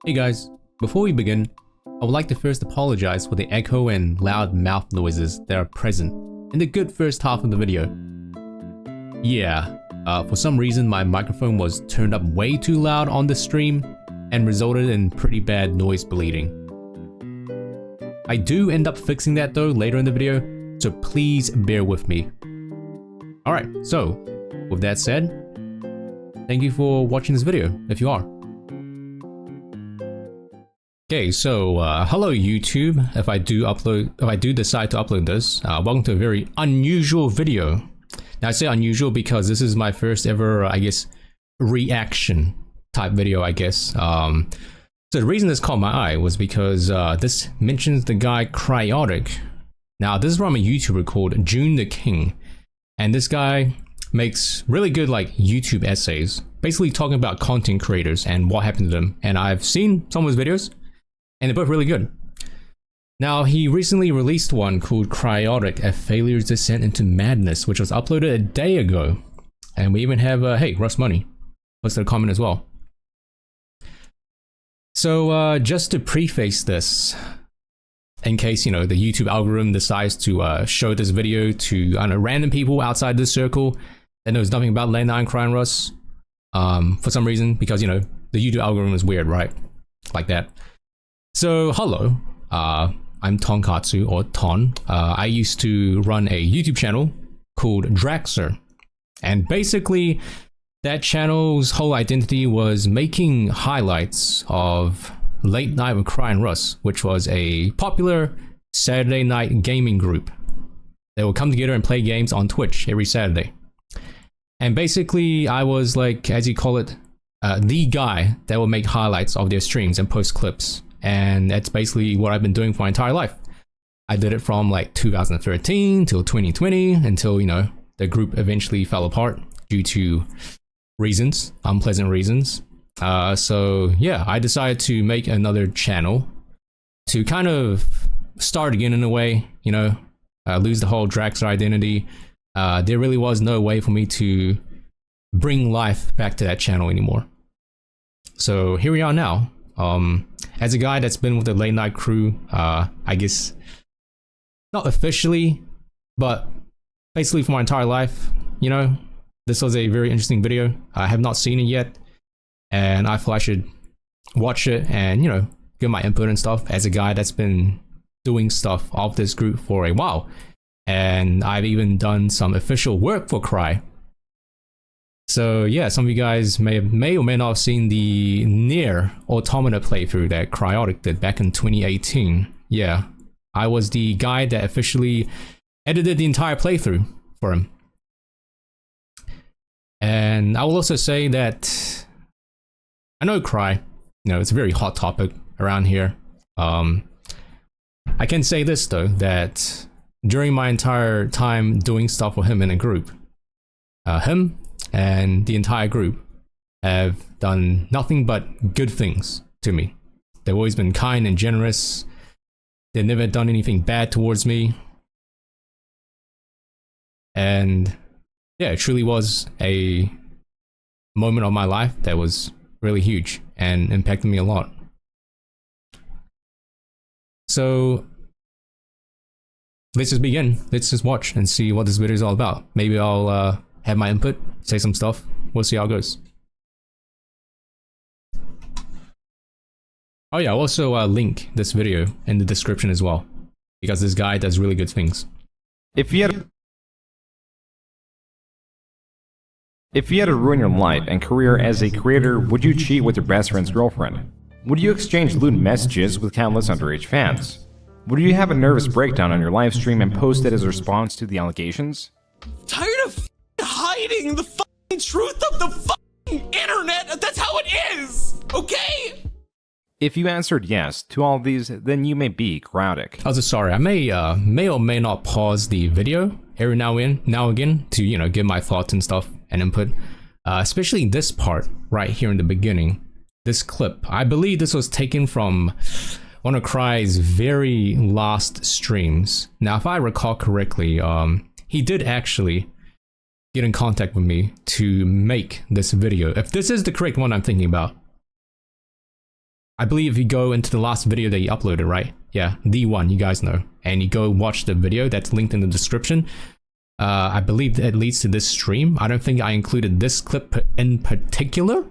Hey guys, before we begin, I would like to first apologize for the echo and loud mouth noises that are present in the good first half of the video. Yeah, for some reason my microphone was turned up way too loud on the stream and resulted in pretty bad noise bleeding. I do end up fixing that though later in the video, so please bear with me. Alright, so with that said, thank you for watching this video if you are. Okay, so hello YouTube. If I do decide to upload this, welcome to a very unusual video. Now I say unusual because this is my first ever, I guess, reaction type video, I guess. So the reason this caught my eye was because this mentions the guy Cryaotic. Now this is from a YouTuber called June the King, and this guy makes really good like YouTube essays, basically talking about content creators and what happened to them. And I've seen some of his videos, and they're both really good. Now, he recently released one called Cryaotic, A Failure's Descent into Madness, which was uploaded a day ago. And we even have, hey, Russ Money posted a comment as well. So, just to preface this, in case, you know, the YouTube algorithm decides to show this video to, I don't know, random people outside this circle that knows nothing about Late Night and Cry and Russ, for some reason, because, you know, the YouTube algorithm is weird, right? Like that. So, hello, I'm Tonkatsu, or Ton. I used to run a YouTube channel called Draxer, and basically that channel's whole identity was making highlights of Late Night with Cry and Russ, which was a popular Saturday night gaming group. They would come together and play games on Twitch every Saturday. And basically I was like, as you call it, the guy that would make highlights of their streams and post clips. And that's basically what I've been doing for my entire life. I did it from like 2013 till 2020 until, you know, the group eventually fell apart due to reasons, unpleasant reasons. So yeah, I decided to make another channel to kind of start again in a way, you know, lose the whole Draxer identity. There really was no way for me to bring life back to that channel anymore. So here we are now. As a guy that's been with the late night crew, I guess, not officially, but basically for my entire life, you know, this was a very interesting video. I have not seen it yet, and I thought I should watch it and, you know, give my input and stuff as a guy that's been doing stuff of this group for a while. And I've even done some official work for Cry. So yeah, some of you guys may or may not have seen the Nier Automata playthrough that Cryaotic did back in 2018. Yeah, I was the guy that officially edited the entire playthrough for him. And I will also say that I know Cry, you know, it's a very hot topic around here. I can say this though, that during my entire time doing stuff for him in a group, him and the entire group have done nothing but good things to me. They've always been kind and generous. They've never done anything bad towards me. And yeah, it truly was a moment of my life that was really huge and impacted me a lot. So let's just begin. Let's just watch and see what this video is all about. Maybe I'll have my input, say some stuff. We'll see how it goes. Oh yeah, I'll also link this video in the description as well, because this guy does really good things. If you had to ruin your life and career as a creator, would you cheat with your best friend's girlfriend? Would you exchange lewd messages with countless underage fans? Would you have a nervous breakdown on your live stream and post it as a response to the allegations? Tired of hiding the fucking truth of the fucking internet. That's how it is, okay? If you answered yes to all of these, then you may be Cryaotic. Also, sorry, I may or may not pause the video every now and again to, you know, give my thoughts and stuff and input, especially this part right here in the beginning. This clip, I believe this was taken from one of Cry's very last streams. Now, if I recall correctly, he did actually get in contact with me to make this video. If this is the correct one I'm thinking about, I believe if you go into the last video that you uploaded, right? Yeah, the one, you guys know. And you go watch the video that's linked in the description. I believe that leads to this stream. I don't think I included this clip in particular.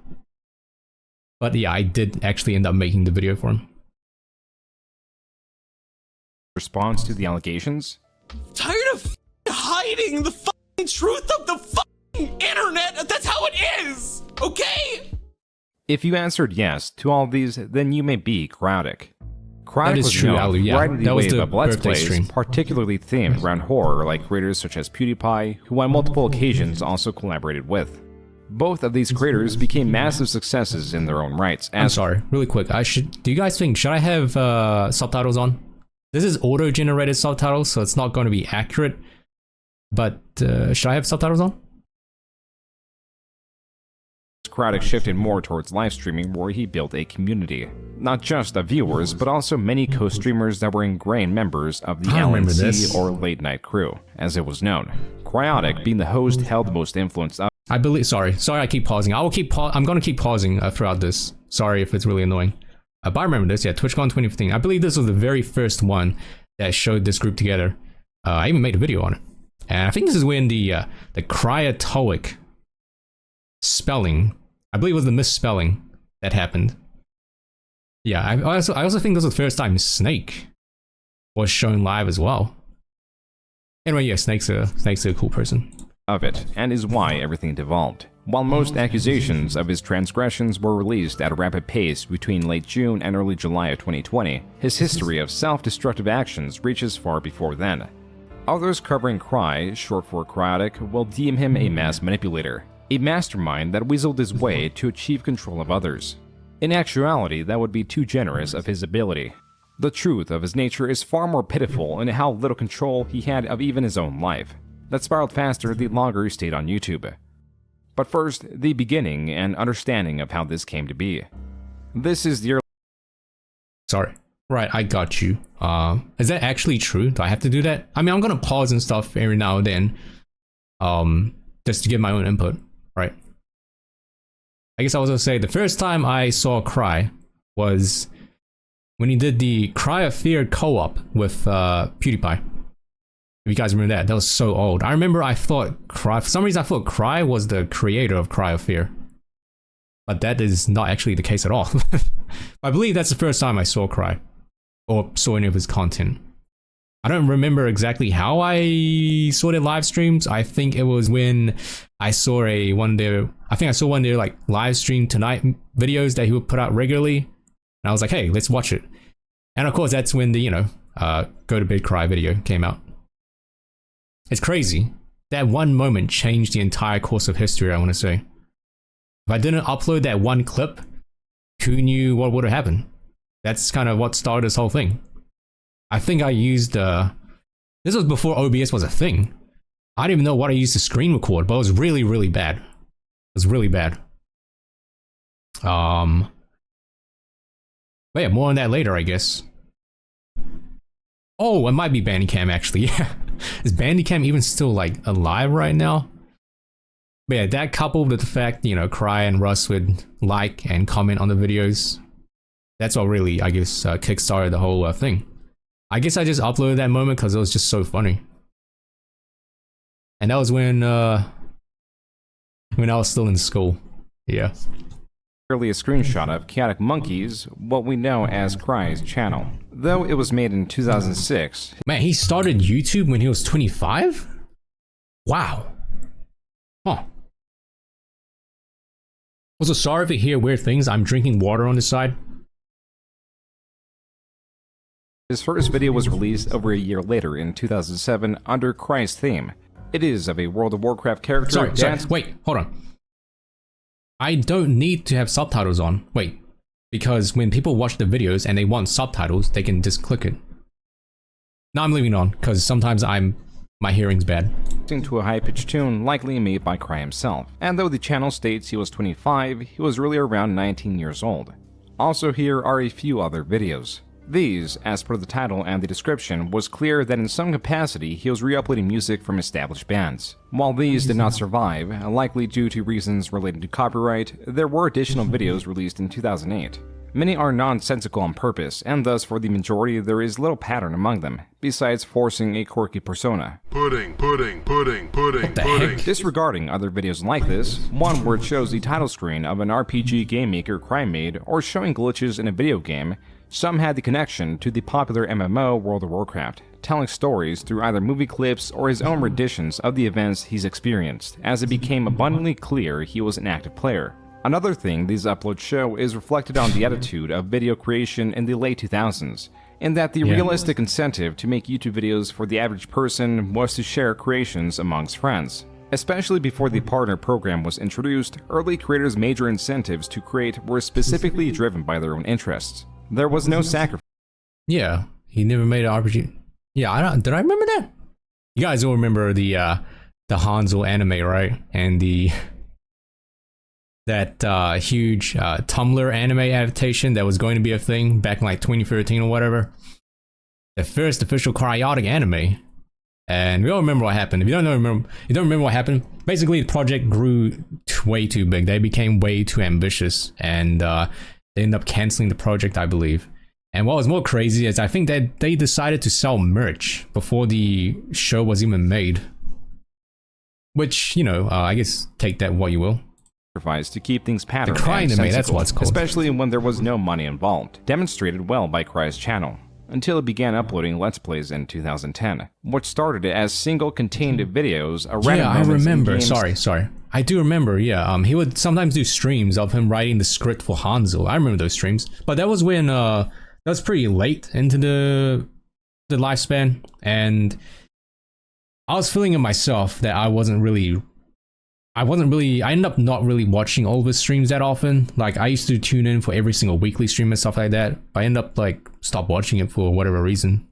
But yeah, I did actually end up making the video for him. Response to the allegations? Tired of hiding the truth of the internet. That's how it is. Okay? If you answered yes to all these, then you may be Cryaotic. Cryaotic is was true, known Ali, yeah. riding the That was wave the of Let's birthday Plays, stream. particularly themed around horror, like creators such as PewDiePie, who on multiple occasions also collaborated with. Both of these creators became massive successes in their own rights. I'm sorry, really quick. Do you guys think, should I have subtitles on? This is auto-generated subtitles, so it's not going to be accurate. But should I have subtitles on? Cryaotic shifted more towards live streaming, where he built a community. Not just of viewers, but also many co-streamers that were ingrained members of the LNC or late night crew, as it was known. Cryaotic, being the host, held the most influence of. I believe, sorry I keep pausing. I'm gonna keep pausing throughout this. Sorry if it's really annoying. But I remember this, yeah, TwitchCon 2015. I believe this was the very first one that showed this group together. I even made a video on it. And I think this is when the Cryaotic spelling, I believe it was the misspelling that happened. Yeah, I also think this was the first time Snake was shown live as well. Anyway, yeah, Snake's a cool person. Of it, and is why everything devolved. While most accusations of his transgressions were released at a rapid pace between late June and early July of 2020, his history of self-destructive actions reaches far before then. Others covering Cry, short for Cryaotic, will deem him a mass manipulator, a mastermind that weaseled his way to achieve control of others. In actuality, that would be too generous of his ability. The truth of his nature is far more pitiful in how little control he had of even his own life. That spiraled faster the longer he stayed on YouTube. But first, the beginning and understanding of how this came to be. This is the Sorry. Right, I got you. Is that actually true? Do I have to do that? I mean, I'm gonna pause and stuff every now and then, just to give my own input, right? I guess I was gonna say, the first time I saw Cry was when he did the Cry of Fear co-op with PewDiePie. If you guys remember that was so old. I remember I thought Cry, for some reason I thought Cry was the creator of Cry of Fear. But that is not actually the case at all. I believe that's the first time I saw Cry, or saw any of his content. I don't remember exactly how I saw their live streams. I think it was when I saw one of their like live stream tonight videos that he would put out regularly. And I was like, hey, let's watch it. And of course, that's when the, Go to Bed Cry video came out. It's crazy. That one moment changed the entire course of history, I want to say. If I didn't upload that one clip, who knew what would have happened? That's kind of what started this whole thing. I think I used, this was before OBS was a thing. I didn't even know what I used to screen record, but it was really, really bad. It was really bad. But yeah, more on that later, I guess. Oh, it might be Bandicam actually, yeah. Is Bandicam even still, like, alive right now? But yeah, that coupled with the fact, Cry and Russ would like and comment on the videos. That's what really, I guess, kickstarted the whole thing. I guess I just uploaded that moment because it was just so funny. And that was when I was still in school. Yeah. Merely a screenshot of Chaotic Monkeys, what we know as Cry's channel. Though it was made in 2006. Man, he started YouTube when he was 25? Wow. Huh. Also, sorry if you hear weird things. I'm drinking water on the side. His first video was released over a year later in 2007 under Cry's theme. It is of a World of Warcraft character. Sorry, wait, hold on. I don't need to have subtitles on. Wait, because when people watch the videos and they want subtitles, they can just click it. Now I'm leaving it on because sometimes my hearing's bad. To a high-pitched tune likely made by Cry himself. And though the channel states he was 25, he was really around 19 years old. Also here are a few other videos. These, as per the title and the description, was clear that in some capacity he was re-uploading music from established bands. While these did not survive, likely due to reasons related to copyright, there were additional videos released in 2008. Many are nonsensical on purpose, and thus for the majority there is little pattern among them, besides forcing a quirky persona. Pudding. Disregarding other videos like this, one where it shows the title screen of an RPG game maker Cryaotic or showing glitches in a video game, some had the connection to the popular MMO World of Warcraft, telling stories through either movie clips or his own renditions of the events he's experienced, as it became abundantly clear he was an active player. Another thing these uploads show is reflected on the attitude of video creation in the late 2000s, in that the realistic incentive to make YouTube videos for the average person was to share creations amongst friends. Especially before the partner program was introduced, early creators' major incentives to create were specifically driven by their own interests. There was no sacrifice. Yeah, he never made an RPG. Yeah, did I remember that? You guys all remember the Hanzo anime, right? And that huge Tumblr anime adaptation that was going to be a thing back in like 2013 or whatever. The first official Cryaotic anime. And we all remember what happened. If you don't remember what happened, basically the project grew way too big. They became way too ambitious, and they ended up canceling the project, I believe. And what was more crazy is I think that they decided to sell merch before the show was even made. Which, you know, I guess take that what you will. To keep things patterned the Cry and anime, sensical, that's what it's called. Especially when there was no money involved, demonstrated well by Cry's channel, until it began uploading Let's Plays in 2010, which started as single contained videos of random I moments in remember. games. Sorry. I do remember, yeah. He would sometimes do streams of him writing the script for Hanzo. I remember those streams. But that was when, that was pretty late into the lifespan, and I was feeling it myself that I ended up not really watching all of his streams that often. Like, I used to tune in for every single weekly stream and stuff like that. But I ended up, like, stop watching it for whatever reason.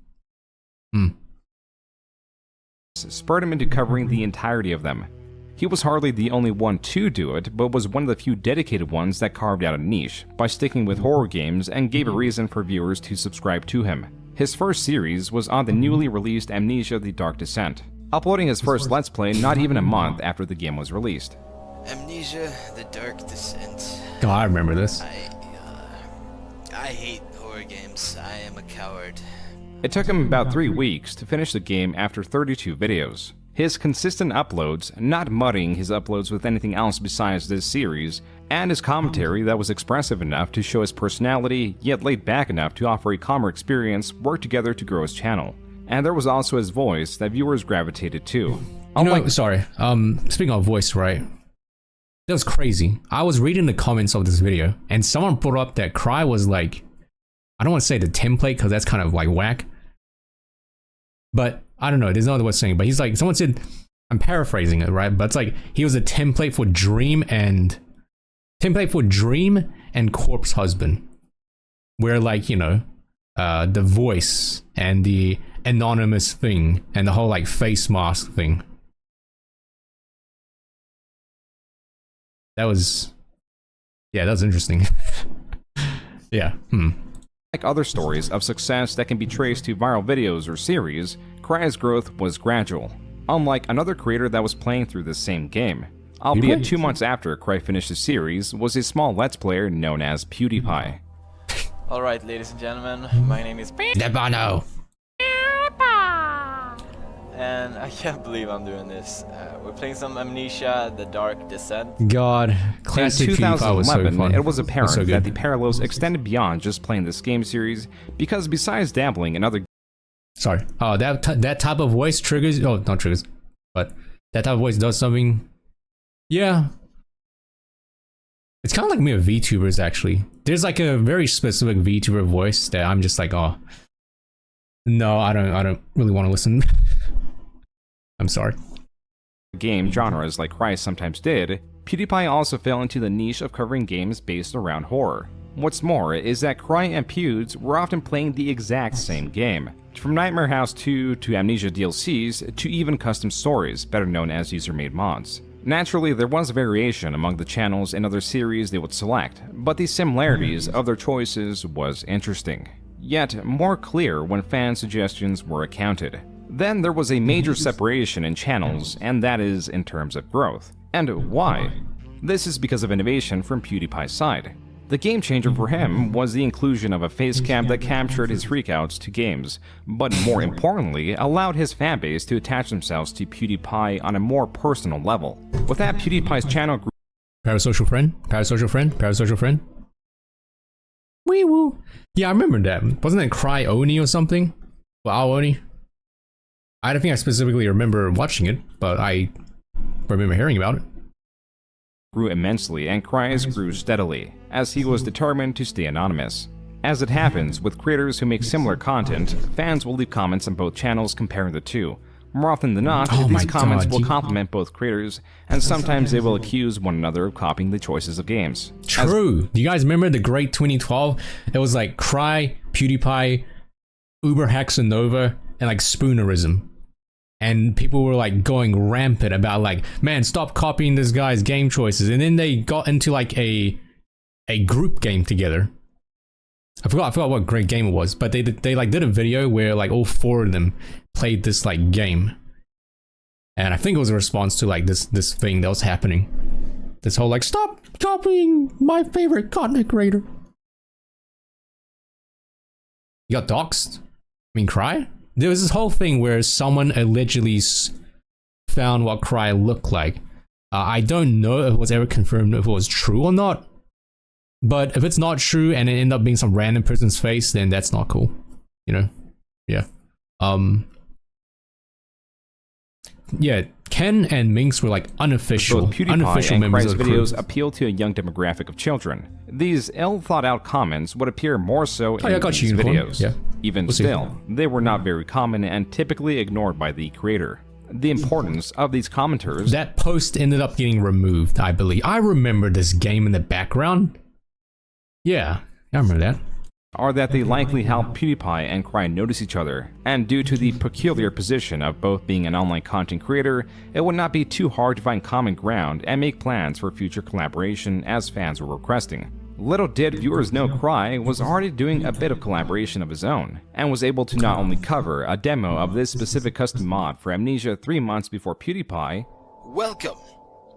Spurred him into covering the entirety of them. He was hardly the only one to do it, but was one of the few dedicated ones that carved out a niche by sticking with horror games and gave a reason for viewers to subscribe to him. His first series was on the newly released Amnesia: The Dark Descent, uploading his first Let's Play not even a month after the game was released. Amnesia: The Dark Descent. God, I remember this. I hate horror games. I am a coward. It took him about 3 weeks to finish the game after 32 videos. His consistent uploads, not muddying his uploads with anything else besides this series, and his commentary that was expressive enough to show his personality, yet laid back enough to offer a calmer experience, worked together to grow his channel. And there was also his voice that viewers gravitated to. Speaking of voice, right? That was crazy. I was reading the comments of this video, and someone brought up that Cry was like, I don't want to say the template because that's kind of like whack. But I don't know, there's no other way of saying it. But he's like, someone said, I'm paraphrasing it, right? But it's like he was a template for Dream and Corpse Husband. Where, like, you know, the voice and the anonymous thing and the whole like face mask thing. That was interesting. Yeah. Like other stories of success that can be traced to viral videos or series, Cry's growth was gradual, unlike another creator that was playing through the same game. Albeit 2 months after Cry finished the series was a small Let's Player known as PewDiePie. Alright, ladies and gentlemen, my name is Debano. and I can't believe I'm doing this. We're playing some Amnesia: The Dark Descent. God, classic in 2011, was so fun. it was apparent so that the parallels extended beyond just playing this game series, because besides dabbling in other that type of voice triggers. Oh, not triggers, but that type of voice does something. Yeah, it's kind of like me with VTubers. Actually, there's like a very specific VTuber voice that I'm just like, oh, no, I don't really want to listen. I'm sorry. Game genres like Cry sometimes did, PewDiePie also fell into the niche of covering games based around horror. What's more is that Cry and Pewds were often playing the exact same game, from Nightmare House 2 to Amnesia DLCs to even custom stories, better known as user-made mods. Naturally, there was variation among the channels and other series they would select, but the similarities of their choices was interesting, yet more clear when fan suggestions were accounted. Then there was a major separation in channels, and that is in terms of growth. And why? This is because of innovation from PewDiePie's side. The game changer for him was the inclusion of a face cam that captured his freakouts to games, but more importantly, allowed his fanbase to attach themselves to PewDiePie on a more personal level. With that, PewDiePie's channel grew. Parasocial friend, parasocial friend, parasocial friend. Wee woo. Yeah, I remember that. Wasn't that Cryaotic or something? Well, Aoni. I don't think I specifically remember watching it, but I remember hearing about it. Grew immensely and Cry's grew steadily, as he was determined to stay anonymous. As it happens with creators who make similar content, fans will leave comments on both channels comparing the two. More often than not, these comments will compliment both creators, and sometimes they will accuse one another of copying the choices of games. True. Do you guys remember the great 2012? It was like Cry, PewDiePie, Uber Hexanova, and like Spoonerism. And people were like going rampant about like, man, stop copying this guy's game choices. And then they got into like a group game together. I forgot what great game it was, but they like did a video where like all four of them played this like game. And I think it was a response to like this thing that was happening. This whole like, stop copying my favorite content creator. You got doxxed? I mean, Cry? There was this whole thing where someone allegedly found what Cry looked like. I don't know if it was ever confirmed if it was true or not. But if it's not true and it ended up being some random person's face, then that's not cool. You know? Yeah. Yeah, Ken and Minx were like unofficial Both PewDiePie and members Cry's of the crew. videos appeal to a young demographic of children. These ill-thought-out comments would appear more so in these videos. Yeah. Even still, they were not very common and typically ignored by the creator. The importance of these commenters... That post ended up getting removed, I believe. I remember this game in the background. Yeah, I remember that. Are that they likely help PewDiePie and Cry notice each other, and due to the peculiar position of both being an online content creator, it would not be too hard to find common ground and make plans for future collaboration as fans were requesting. Little did viewers know Cry was already doing a bit of collaboration of his own, and was able to not only cover a demo of this specific custom mod for Amnesia 3 months before PewDiePie. Welcome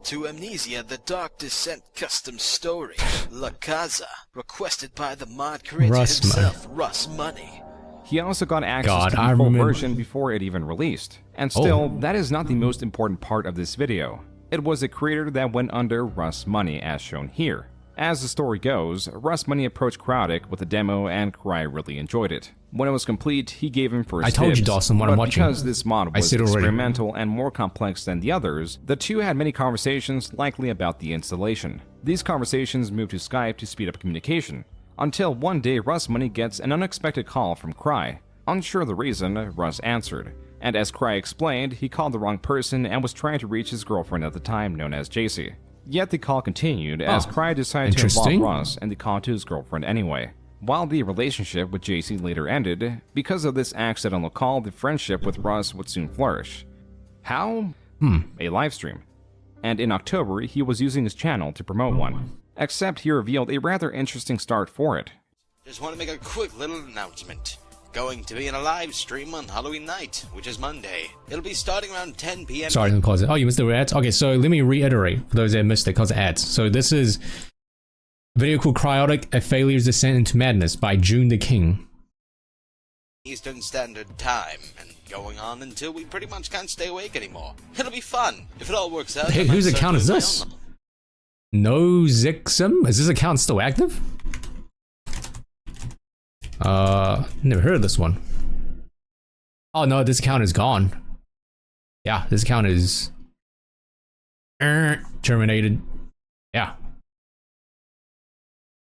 to Amnesia: The Dark Descent Custom Story, La Casa, requested by the mod creator himself, Russ Money. He also got access to the full version before it even released. And still, that is not the most important part of this video. It was a creator that went under Russ Money, as shown here. As the story goes, Russ Money approached Cryaotic with a demo and Cry really enjoyed it. When it was complete, he gave him first I told tips, you, Dawson, what I'm watching. Because this mod was experimental and more complex than the others, the two had many conversations likely about the installation. These conversations moved to Skype to speed up communication, until one day Russ Money gets an unexpected call from Cry. Unsure of the reason, Russ answered, and as Cry explained, he called the wrong person and was trying to reach his girlfriend at the time, known as JC. Yet the call continued as Cry decided to involve Russ and the call to his girlfriend anyway. While the relationship with JC later ended, because of this accidental call, the friendship with Russ would soon flourish. How? A livestream. And in October, he was using his channel to promote one. Except he revealed a rather interesting start for it. Just want to make a quick little announcement. Going to be in a live stream on Halloween night, which is Monday. It'll be starting around 10 p.m. Sorry, don't close it. Oh, you missed the ads? Okay, so let me reiterate for those that missed it because of ads. So this is a video called Cryaotic, A Failure's Descent into Madness by June the King. Eastern Standard Time, and going on until we pretty much can't stay awake anymore. It'll be fun, if it all works out. Hey, whose account is this? No Zixum? Is this account still active? Never heard of this one. Oh no, this account is gone. Yeah, this account is terminated. Yeah.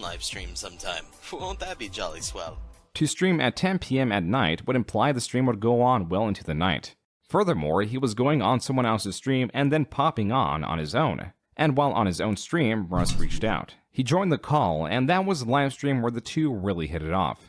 Live stream sometime. Won't that be jolly swell? To stream at 10 p.m. at night would imply the stream would go on well into the night. Furthermore, he was going on someone else's stream and then popping on his own. And while on his own stream, Russ reached out. He joined the call, and that was the live stream where the two really hit it off.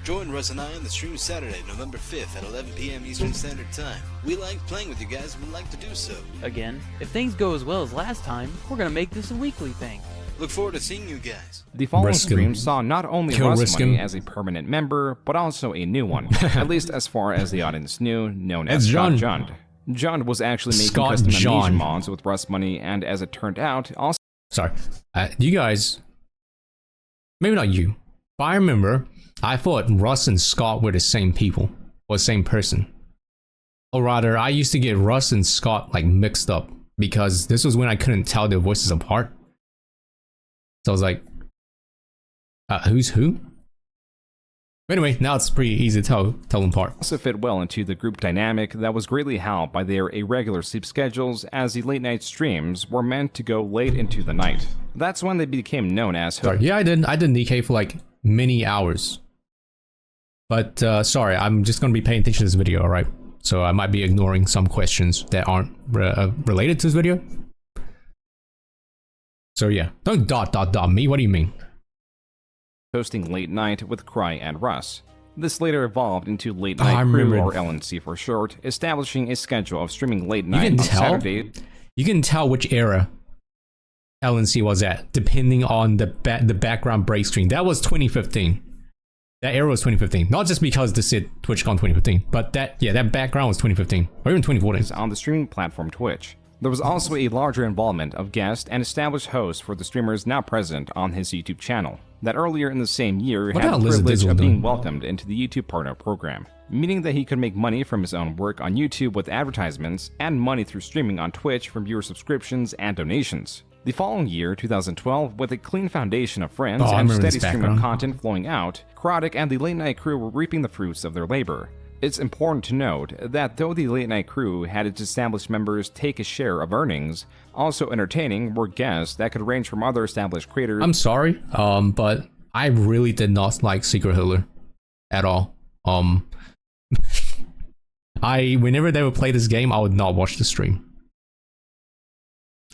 Join Russ and I on the stream Saturday, November 5th at 11 p.m. Eastern Standard Time. We like playing with you guys and would like to do so. Again, if things go as well as last time, we're gonna make this a weekly thing. Look forward to seeing you guys. The following stream saw not only Russ Money as a permanent member, but also a new one, at least as far as the audience knew, known as Scott Jund. Jund was actually making custom Amnesia mods with Russ Money, and as it turned out, also... Sorry. You guys Maybe not you, but I remember I thought Russ and Scott were the same people or the same person. Or rather, I used to get Russ and Scott like mixed up because this was when I couldn't tell their voices apart. So I was like, who's who? Anyway, now it's pretty easy to tell them apart. Also fit well into the group dynamic that was greatly helped by their irregular sleep schedules, as the late night streams were meant to go late into the night. That's when they became known as Sorry, yeah, I did DK for like many hours. But sorry, I'm just gonna be paying attention to this video, alright? So I might be ignoring some questions that aren't related to this video. So yeah, don't dot me, what do you mean? Hosting Late Night with Cry and Russ. This later evolved into Late Night Crew, or LNC for short, establishing a schedule of streaming late night on Saturday. You can tell which era LNC was at, depending on the background break screen. That was 2015. That era was 2015. Not just because this said TwitchCon 2015, but that background was 2015, or even 2014. On the streaming platform Twitch. There was also a larger involvement of guests and established hosts for the streamers now present on his YouTube channel, that earlier in the same year had the privilege of being welcomed into the YouTube Partner Program, meaning that he could make money from his own work on YouTube with advertisements, and money through streaming on Twitch from viewer subscriptions and donations. The following year, 2012, with a clean foundation of friends and steady stream of content flowing out, Cryaotic and the Late Night Crew were reaping the fruits of their labor. It's important to note that though the Late Night Crew had its established members take a share of earnings, also entertaining were guests that could range from other established creators. I'm sorry, but I really did not like Secret Hitler at all. Whenever they would play this game, I would not watch the stream.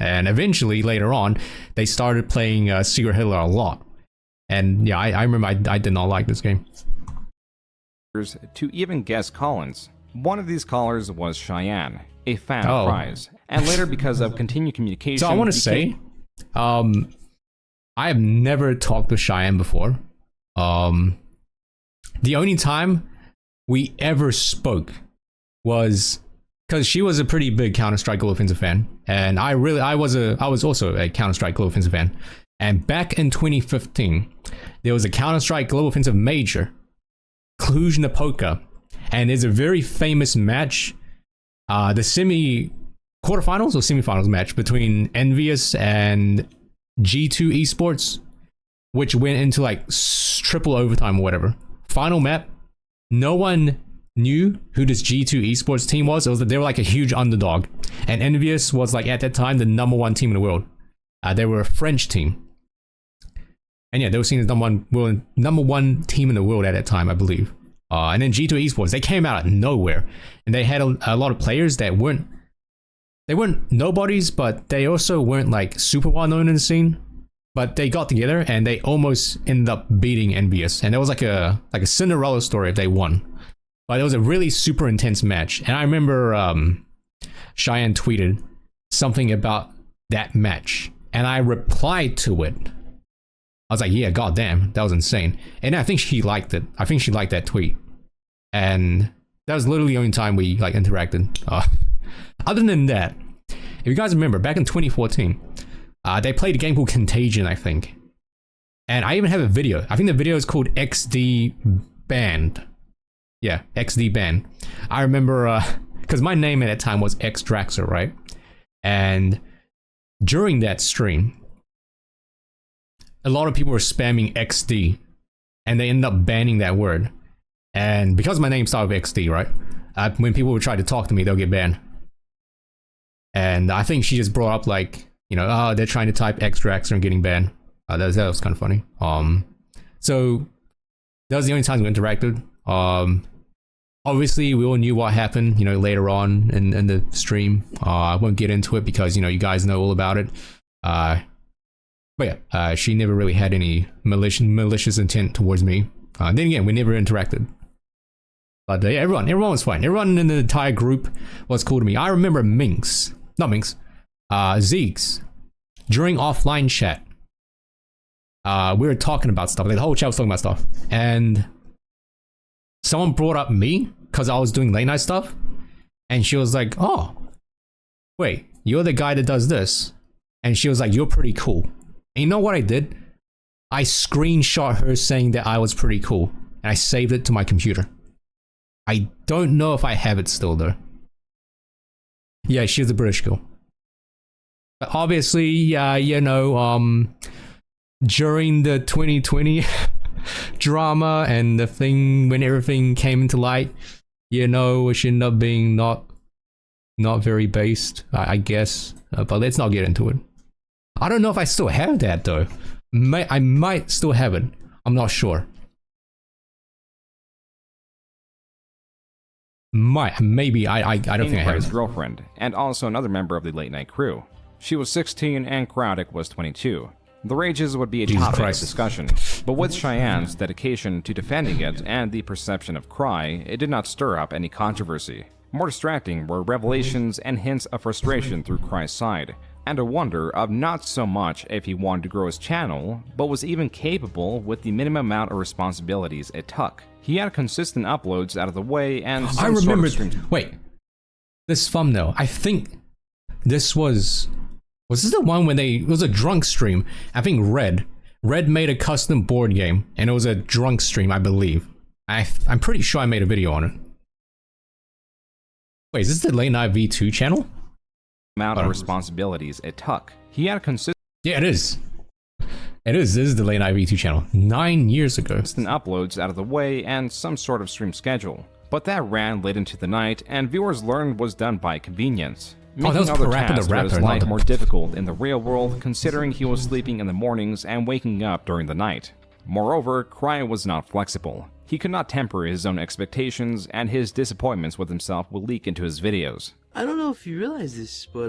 And eventually, later on, they started playing Secret Hitler a lot. And yeah, I remember I did not like this game. To even guest call-ins. One of these callers was Cheyenne, a fan of Cry's, and later because of continued communication. So I want to say, I have never talked with Cheyenne before. The only time we ever spoke was because she was a pretty big Counter-Strike Global Offensive fan, and I was also a Counter-Strike Global Offensive fan. And back in 2015, there was a Counter-Strike Global Offensive major, Cluj-Napoca, and there's a very famous match, the quarterfinals or semifinals match between Envious and G2 Esports, which went into like triple overtime or whatever. Final map, no one knew who this G2 Esports team was. They were like a huge underdog, and Envious was like at that time the #1 team in the world. They were a French team. And yeah, they were seen as number one team in the world at that time, I believe. And then G2 Esports, they came out of nowhere, and they had a lot of players that weren't nobodies, but they also weren't like super well known in the scene. But they got together and they almost ended up beating Envious, and it was like a Cinderella story if they won. But it was a really super intense match, and I remember Cheyenne tweeted something about that match, and I replied to it. I was like, yeah, goddamn, that was insane. And I think she liked it. I think she liked that tweet. And that was literally the only time we like interacted. Other than that, if you guys remember, back in 2014, they played a game called Contagion, I think. And I even have a video. I think the video is called XD Banned. Yeah, XD Banned. I remember, because my name at that time was Xdraxer, right? And during that stream, a lot of people were spamming XD, and they ended up banning that word. And because my name started with XD, right? When people would try to talk to me, they'll get banned. And I think she just brought up like, you know, oh, they're trying to type Xdraxer and getting banned. That was kind of funny. So that was the only time we interacted. Obviously, we all knew what happened, you know, later on in the stream. I won't get into it because, you know, you guys know all about it. But yeah, she never really had any malicious intent towards me. Then again, we never interacted. But yeah, everyone was fine. Everyone in the entire group was cool to me. I remember Zeeks, during offline chat, we were talking about stuff. Like the whole chat was talking about stuff. And someone brought up me because I was doing late night stuff. And she was like, oh, wait, you're the guy that does this. And she was like, you're pretty cool. And you know what I did? I screenshot her saying that I was pretty cool, and I saved it to my computer. I don't know if I have it still though. Yeah, she's a British girl. But obviously, you know, during the 2020 drama and the thing when everything came into light, you know, it ended up being not very based, I guess. But let's not get into it. I don't know if I still have that though. I might still have it. I'm not sure. Maybe. I don't think I have his it. girlfriend, and also another member of the late night crew. She was 16 and Cryaotic was 22. The rages would be a topic of discussion, but with Cheyenne's dedication to defending it and the perception of Cry, it did not stir up any controversy. More distracting were revelations and hints of frustration through Cry's side, and a wonder of not so much if he wanted to grow his channel, but was even capable with the minimum amount of responsibilities it took. He had consistent uploads out of the way and some I remember. sort of stream. Wait, this thumbnail. I think this was this the one when it was a drunk stream? I think Red made a custom board game, and it was a drunk stream, I believe. I'm pretty sure I made a video on it. Wait, is this the Late Night V2 channel? Amount of responsibilities it took. He had consistent Yeah, it is. It is. This is the Late Night V2 channel. 9 years ago. uploads out of the way and some sort of stream schedule. But that ran late into the night, and viewers learned was done by convenience. That was Making other Parappa the tasks about his Rapper, not life the- more difficult in the real world, considering he was sleeping in the mornings and waking up during the night. Moreover, Cry was not flexible. He could not temper his own expectations, and his disappointments with himself would leak into his videos. I don't know if you realize this, but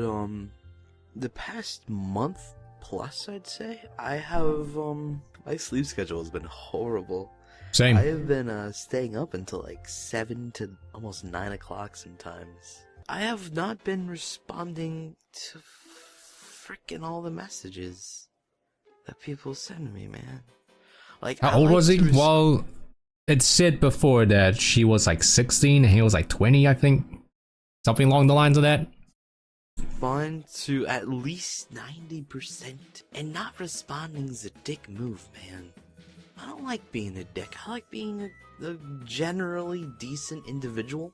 the past month plus, I'd say, I have my sleep schedule has been horrible. Same. I have been staying up until like 7 to almost 9 o'clock sometimes. I have not been responding to freaking all the messages that people send me, man. Like, How old like was he? to Well, it said before that she was like 16 and he was like 20, I think. Something along the lines of that. respond to at least 90%, and not responding is a dick move, man. I don't like being a dick. I like being a generally decent individual.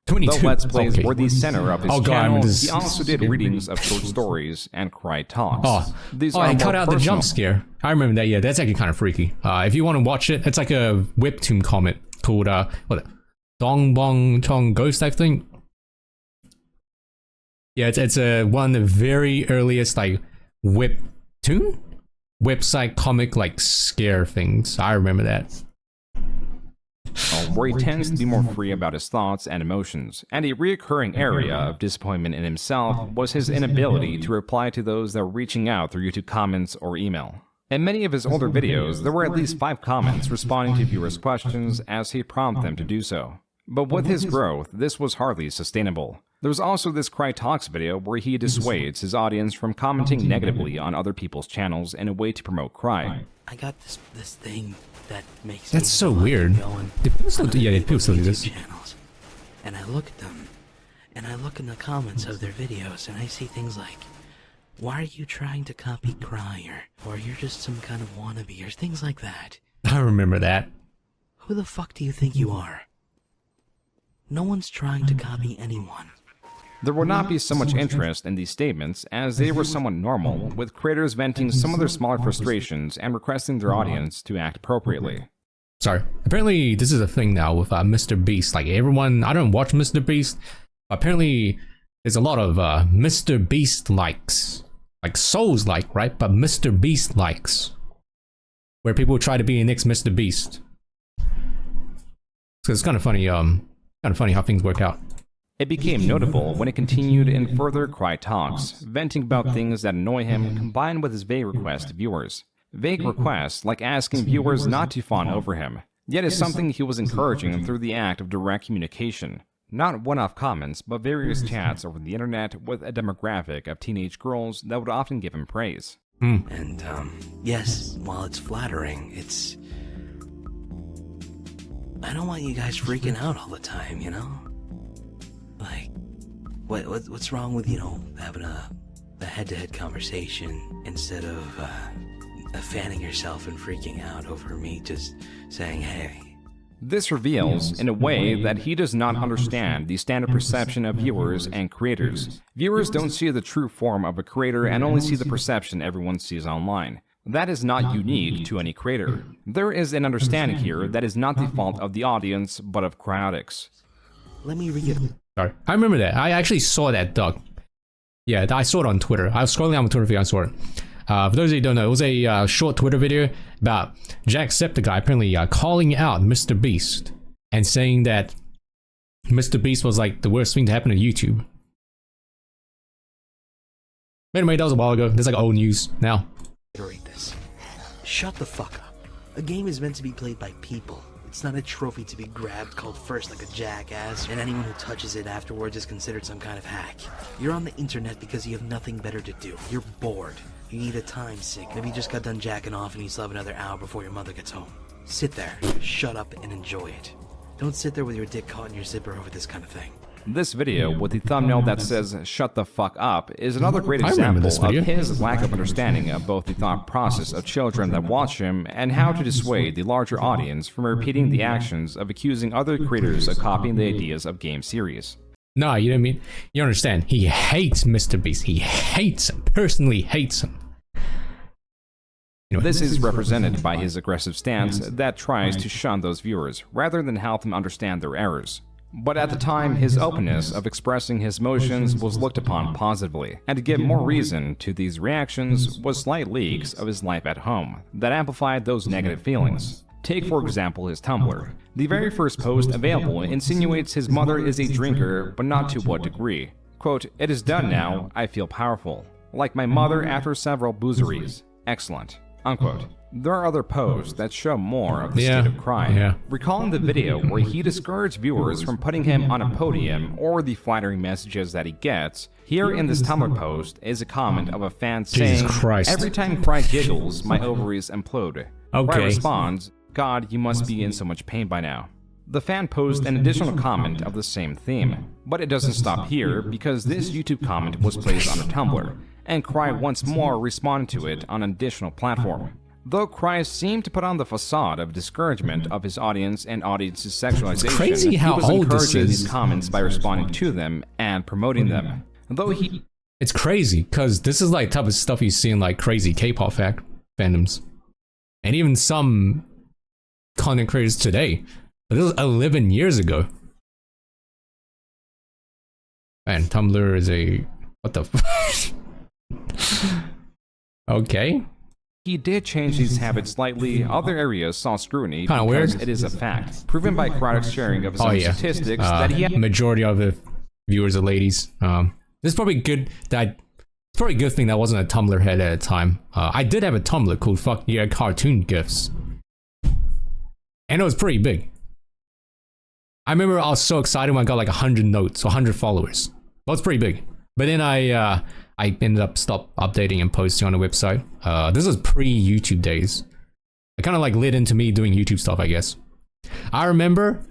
22. Though Let's Plays Okay. were the center of his Oh, God, channel, this- he also did readings of short stories and Cry Talks. These Oh, are he more cut out the personal. jump scare. I remember that. Yeah, that's actually kind of freaky. If you want to watch it, it's like a webtoon comic called what? Dong Bong Chong Ghost, I think. Yeah, it's one of the very earliest like webtoon website comic like scare things. I remember that. Where he tends to be more free about his thoughts and emotions, and a reoccurring area of disappointment in himself was his inability to reply to those that were reaching out through YouTube comments or email. In many of his older videos, there were at least 5 comments responding to viewers' questions as he prompted them to do so. But with his growth, this was hardly sustainable. There was also this Cry Talks video where he dissuades his audience from commenting negatively on other people's channels in a way to promote Cry. I got this thing that makes That's me so feel like weird. I'm going Do people still on do? Yeah, other people still do people's this. channels, and I look at them, and I look in the comments of their videos, and I see things like, "Why are you trying to copy Cry?" or "You're just some kind of wannabe," or things like that. I remember that. Who the fuck do you think you are? No one's trying to copy anyone. There would not be so much interest in these statements as they were somewhat normal, with creators venting some of their smaller frustrations and requesting their audience to act appropriately. Sorry. Apparently, this is a thing now with Mr. Beast. Like everyone, I don't watch Mr. Beast. Apparently, there's a lot of Mr. Beast likes, like Souls like, right? But Mr. Beast likes, where people try to be the next Mr. Beast. So it's kind of funny. Kind of funny how things work out. It became notable when it continued in further Cry Talks, venting about things that annoy him combined with his vague requests to viewers. Vague requests like asking viewers not to fawn over him, yet is something he was encouraging through the act of direct communication. Not one-off comments, but various chats over the internet with a demographic of teenage girls that would often give him praise. And, yes, while it's flattering, it's... I don't want you guys freaking out all the time, you know? Like, what's wrong with, you know, having a head-to-head conversation instead of, fanning yourself and freaking out over me just saying, hey. This reveals, in a way, that he does not understand the standard perception of viewers and creators. Viewers don't see the true form of a creator and only see the perception everyone sees online. That is not unique to any creator. There is an understanding here that is not the fault of the audience, but of Cryaotic's. Let me read it. Sorry. I remember that. I actually saw that, Doug. Yeah, I saw it on Twitter. I was scrolling down my Twitter feed, I saw it. For those of you who don't know, it was a short Twitter video about Jacksepticeye apparently calling out Mr. Beast and saying that Mr. Beast was like the worst thing to happen to YouTube. Anyway, that was a while ago. This is like old news now. Read this. Shut the fuck up. A game is meant to be played by people. It's not a trophy to be grabbed, called first like a jackass, and anyone who touches it afterwards is considered some kind of hack. You're on the internet because you have nothing better to do. You're bored. You need a time sink. Maybe you just got done jacking off and you still have another hour before your mother gets home. Sit there, shut up, and enjoy it. Don't sit there with your dick caught in your zipper over this kind of thing. This video, with the thumbnail that says "Shut the fuck up," is another great example of his lack of understanding of both the thought process of children that watch him and how to dissuade the larger audience from repeating the actions of accusing other creators of copying the ideas of game series. No, you know what I mean? You understand. He hates Mr. Beast. He hates him. Personally hates him. Anyway. This is represented by his aggressive stance that tries to shun those viewers, rather than help them understand their errors. But at the time, his openness of expressing his emotions was looked upon positively, and to give more reason to these reactions was slight leaks of his life at home that amplified those negative feelings. Take, for example, his Tumblr. The very first post available insinuates his mother is a drinker, but not to what degree. Quote, "It is done now, I feel powerful. Like my mother after several boozeries. Excellent." Unquote. There are other posts that show more of the state of Cry. Recalling the video where he discouraged viewers from putting him on a podium or the flattering messages that he gets, here in this Tumblr post is a comment of a fan saying, "Every time Cry giggles, my ovaries implode." Cry responds, "God, you must be in so much pain by now." The fan posts an additional comment of the same theme, but it doesn't stop here because this YouTube comment was placed on a Tumblr, and Cry once more responded to it on an additional platform. Though Cry seemed to put on the facade of discouragement of his audience and audience's sexualization, it's crazy how he was old encouraging this is. these comments by responding to them and promoting them. Though he... It's crazy, because this is like type of stuff you see in like crazy K-pop fandoms. And even some content creators today. But this was 11 years ago. Man, Tumblr is a... What the f... Okay. He did change these habits slightly. Other areas saw scrutiny Kinda because weird. it is a fact, proven by Cryaotic's sharing of his own statistics that he had... Majority of the viewers are ladies. This is probably good that... It's probably a good thing that wasn't a Tumblr head at a time. I did have a Tumblr called Fuck Yeah Cartoon GIFs. And it was pretty big. I remember I was so excited when I got like 100 notes, 100 followers. That was pretty big. But then I ended up stopped updating and posting on the website. This was pre-YouTube days. It kind of like led into me doing YouTube stuff, I guess. I remember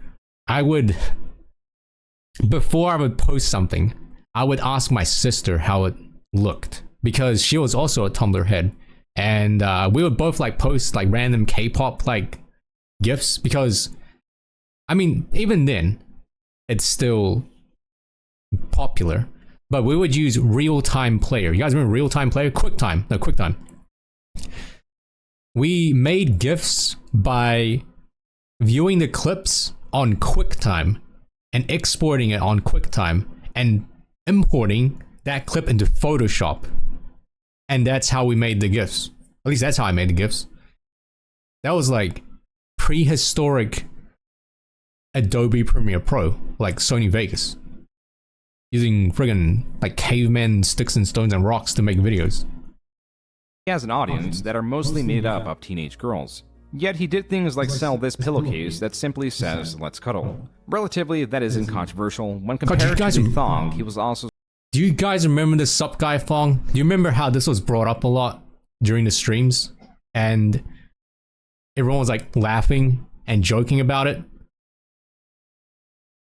before I would post something, I would ask my sister how it looked. Because she was also a Tumblr head. And we would both like post like random K-pop like GIFs. Because, I mean, even then, it's still popular. But we would use real-time player. You guys remember real-time player? QuickTime. No, QuickTime. We made GIFs by viewing the clips on QuickTime and exporting it on QuickTime and importing that clip into Photoshop. And that's how we made the GIFs. At least that's how I made the GIFs. That was like prehistoric Adobe Premiere Pro, like Sony Vegas. Using friggin' like cavemen, sticks and stones and rocks to make videos. He has an audience that are mostly made up of teenage girls. Yet he did things like sell this pillowcase that simply says, "Let's cuddle." Relatively, that isn't controversial. When compared to the thong, he was also... Do you guys remember the Sup Guy thong? Do you remember how this was brought up a lot during the streams? And everyone was like laughing and joking about it?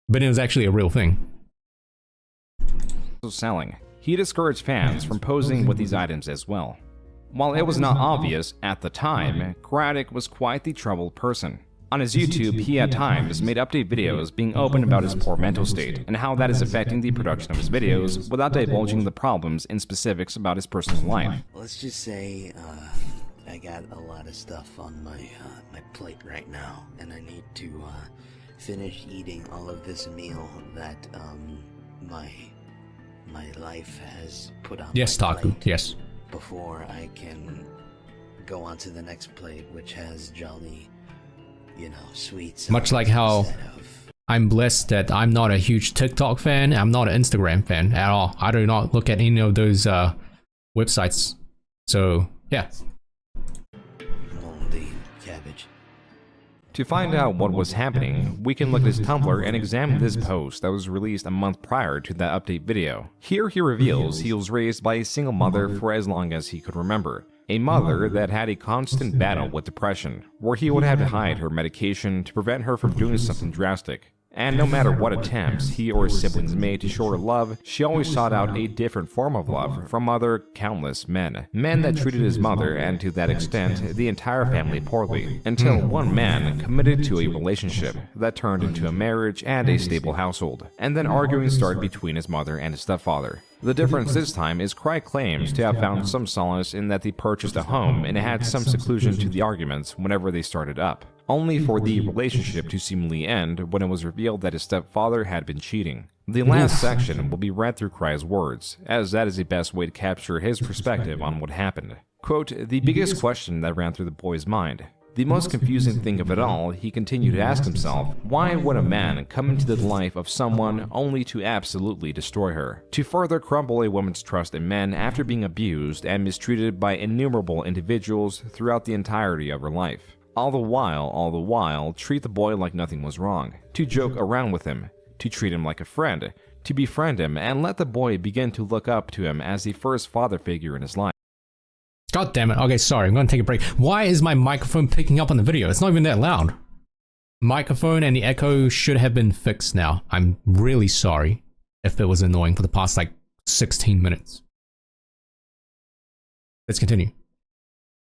But it was actually a real thing. selling. He discouraged fans from posing with these items as well. While it was not obvious at the time, Cryaotic was quite the troubled person. On his YouTube, he at times made update videos being open about his poor mental state and how that is affecting the production of his videos without divulging the problems and specifics about his personal life. Let's just say, I got a lot of stuff on my plate right now, and I need to finish eating all of this meal that my life has put on. Yes, my Taku. plate Yes. Before I can go on to the next plate, which has jolly, sweets. Much like how instead of- I'm blessed that I'm not a huge TikTok fan. I'm not an Instagram fan at all. I do not look at any of those websites. So yeah. Moldy cabbage. To find out what was happening, we can look at his Tumblr and examine this post that was released a month prior to that update video. Here he reveals he was raised by a single mother for as long as he could remember. A mother that had a constant battle with depression, where he would have to hide her medication to prevent her from doing something drastic. And no matter what attempts he or his siblings made to show her love, she always sought out a different form of love from other countless men. Men that treated his mother, and to that extent, the entire family poorly, until one man committed to a relationship that turned into a marriage and a stable household, and then arguing started between his mother and his stepfather. The difference this time is Cry claims to have found some solace in that they purchased a home and had some seclusion to the arguments whenever they started up, only for the relationship to seemingly end when it was revealed that his stepfather had been cheating. The last section will be read through Cry's words, as that is the best way to capture his perspective on what happened. Quote, "The biggest question that ran through the boy's mind. The most confusing thing of it all, he continued to ask himself, why would a man come into the life of someone only to absolutely destroy her? To further crumble a woman's trust in men after being abused and mistreated by innumerable individuals throughout the entirety of her life. All the while, treat the boy like nothing was wrong, to joke around with him, to treat him like a friend, to befriend him and let the boy begin to look up to him as the first father figure in his life." God damn it. Okay, sorry. I'm gonna take a break. Why is my microphone picking up on the video? It's not even that loud. Microphone and the echo should have been fixed now. I'm really sorry if it was annoying for the past 16 minutes. Let's continue.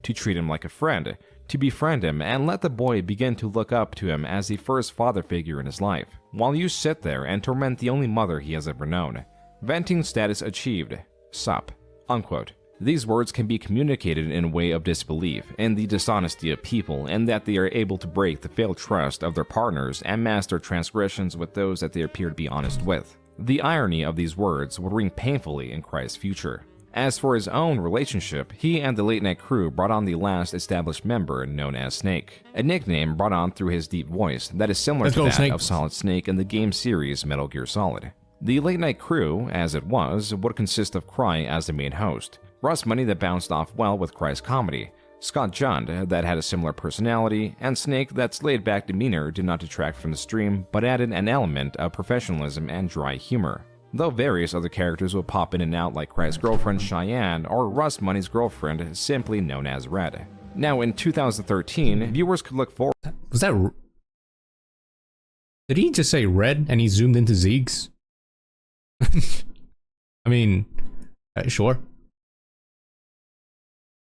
To treat him like a friend, to befriend him and let the boy begin to look up to him as the first father figure in his life, while you sit there and torment the only mother he has ever known. Venting status achieved. Sup. Unquote. These words can be communicated in a way of disbelief in the dishonesty of people and that they are able to break the failed trust of their partners and mask their transgressions with those that they appear to be honest with. The irony of these words would ring painfully in Cry's future. As for his own relationship, he and the late night crew brought on the last established member known as Snake, a nickname brought on through his deep voice that is similar to that of Solid Snake in the game series Metal Gear Solid. The late night crew, as it was, would consist of Cry as the main host, Russ Money that bounced off well with Cry's comedy, Scott Jund that had a similar personality, and Snake that's laid-back demeanor did not detract from the stream but added an element of professionalism and dry humor. Though various other characters would pop in and out like Cry's girlfriend Cheyenne or Russ Money's girlfriend simply known as Red. Now in 2013, viewers could look forward... Was that... Did he just say Red and he zoomed into Zeeks? I mean, sure.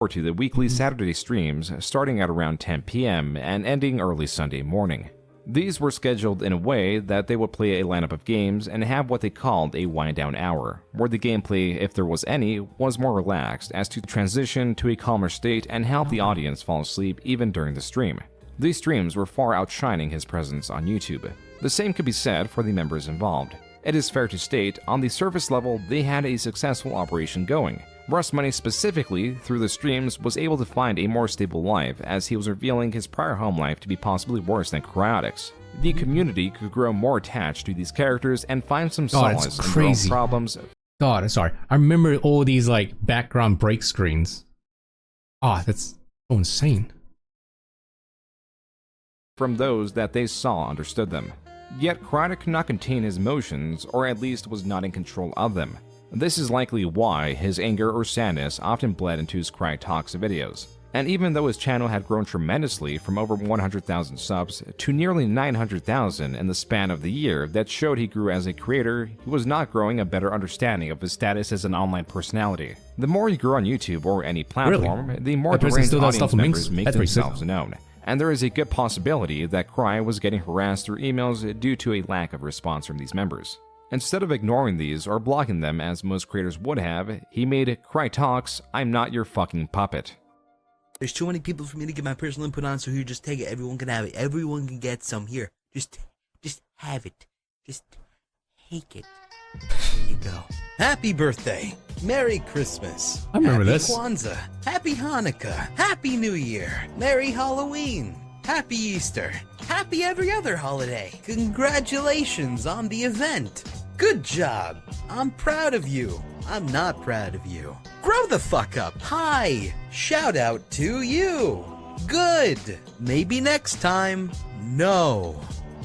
To the weekly Saturday streams starting at around 10 p.m. and ending early Sunday morning. These were scheduled in a way that they would play a lineup of games and have what they called a wind-down hour, where the gameplay, if there was any, was more relaxed as to transition to a calmer state and help the audience fall asleep even during the stream. These streams were far outshining his presence on YouTube. The same could be said for the members involved. It is fair to state, on the surface level, they had a successful operation going. Russ Money specifically, through the streams, was able to find a more stable life as he was revealing his prior home life to be possibly worse than Cryaotic's. The community could grow more attached to these characters and find some solace in their own problems. God, sorry. I remember all these background break screens. That's so insane. From those that they saw understood them. Yet Cryaotic could not contain his emotions, or at least was not in control of them. This is likely why his anger or sadness often bled into his Cry Talks videos. And even though his channel had grown tremendously from over 100,000 subs to nearly 900,000 in the span of the year that showed he grew as a creator, he was not growing a better understanding of his status as an online personality. The more you grow on YouTube or any platform, the more deranged audience members make themselves known. And there is a good possibility that Cry was getting harassed through emails due to a lack of response from these members. Instead of ignoring these or blocking them as most creators would have, he made Cry Talks, I'm not your fucking puppet. There's too many people for me to get my personal input on, so here, just take it. Everyone can have it. Everyone can get some. Here, just have it. Just take it. There you go. Happy birthday. Merry Christmas. I remember Happy this. Kwanzaa. Happy Hanukkah. Happy New Year. Merry Halloween. Happy Easter. Happy every other holiday. Congratulations on the event. Good job. I'm proud of you. I'm not proud of you. Grow the fuck up. Hi. Shout out to you. Good. Maybe next time. No.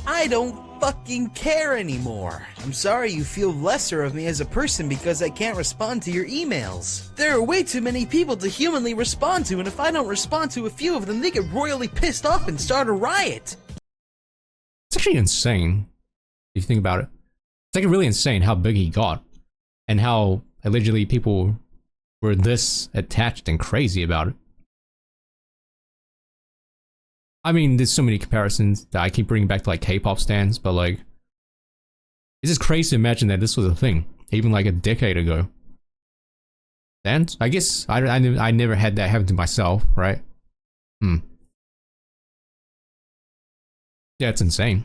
I don't fucking care anymore. I'm sorry you feel lesser of me as a person because I can't respond to your emails. There are way too many people to humanly respond to, and if I don't respond to a few of them, they get royally pissed off and start a riot. It's actually insane if you think about it. It's like really insane how big he got and how allegedly people were this attached and crazy about it. I mean, there's so many comparisons that I keep bringing back to like K-pop stans, but like, it's just crazy to imagine that this was a thing, even like a decade ago. And I guess I never had that happen to myself, right? Yeah, it's insane.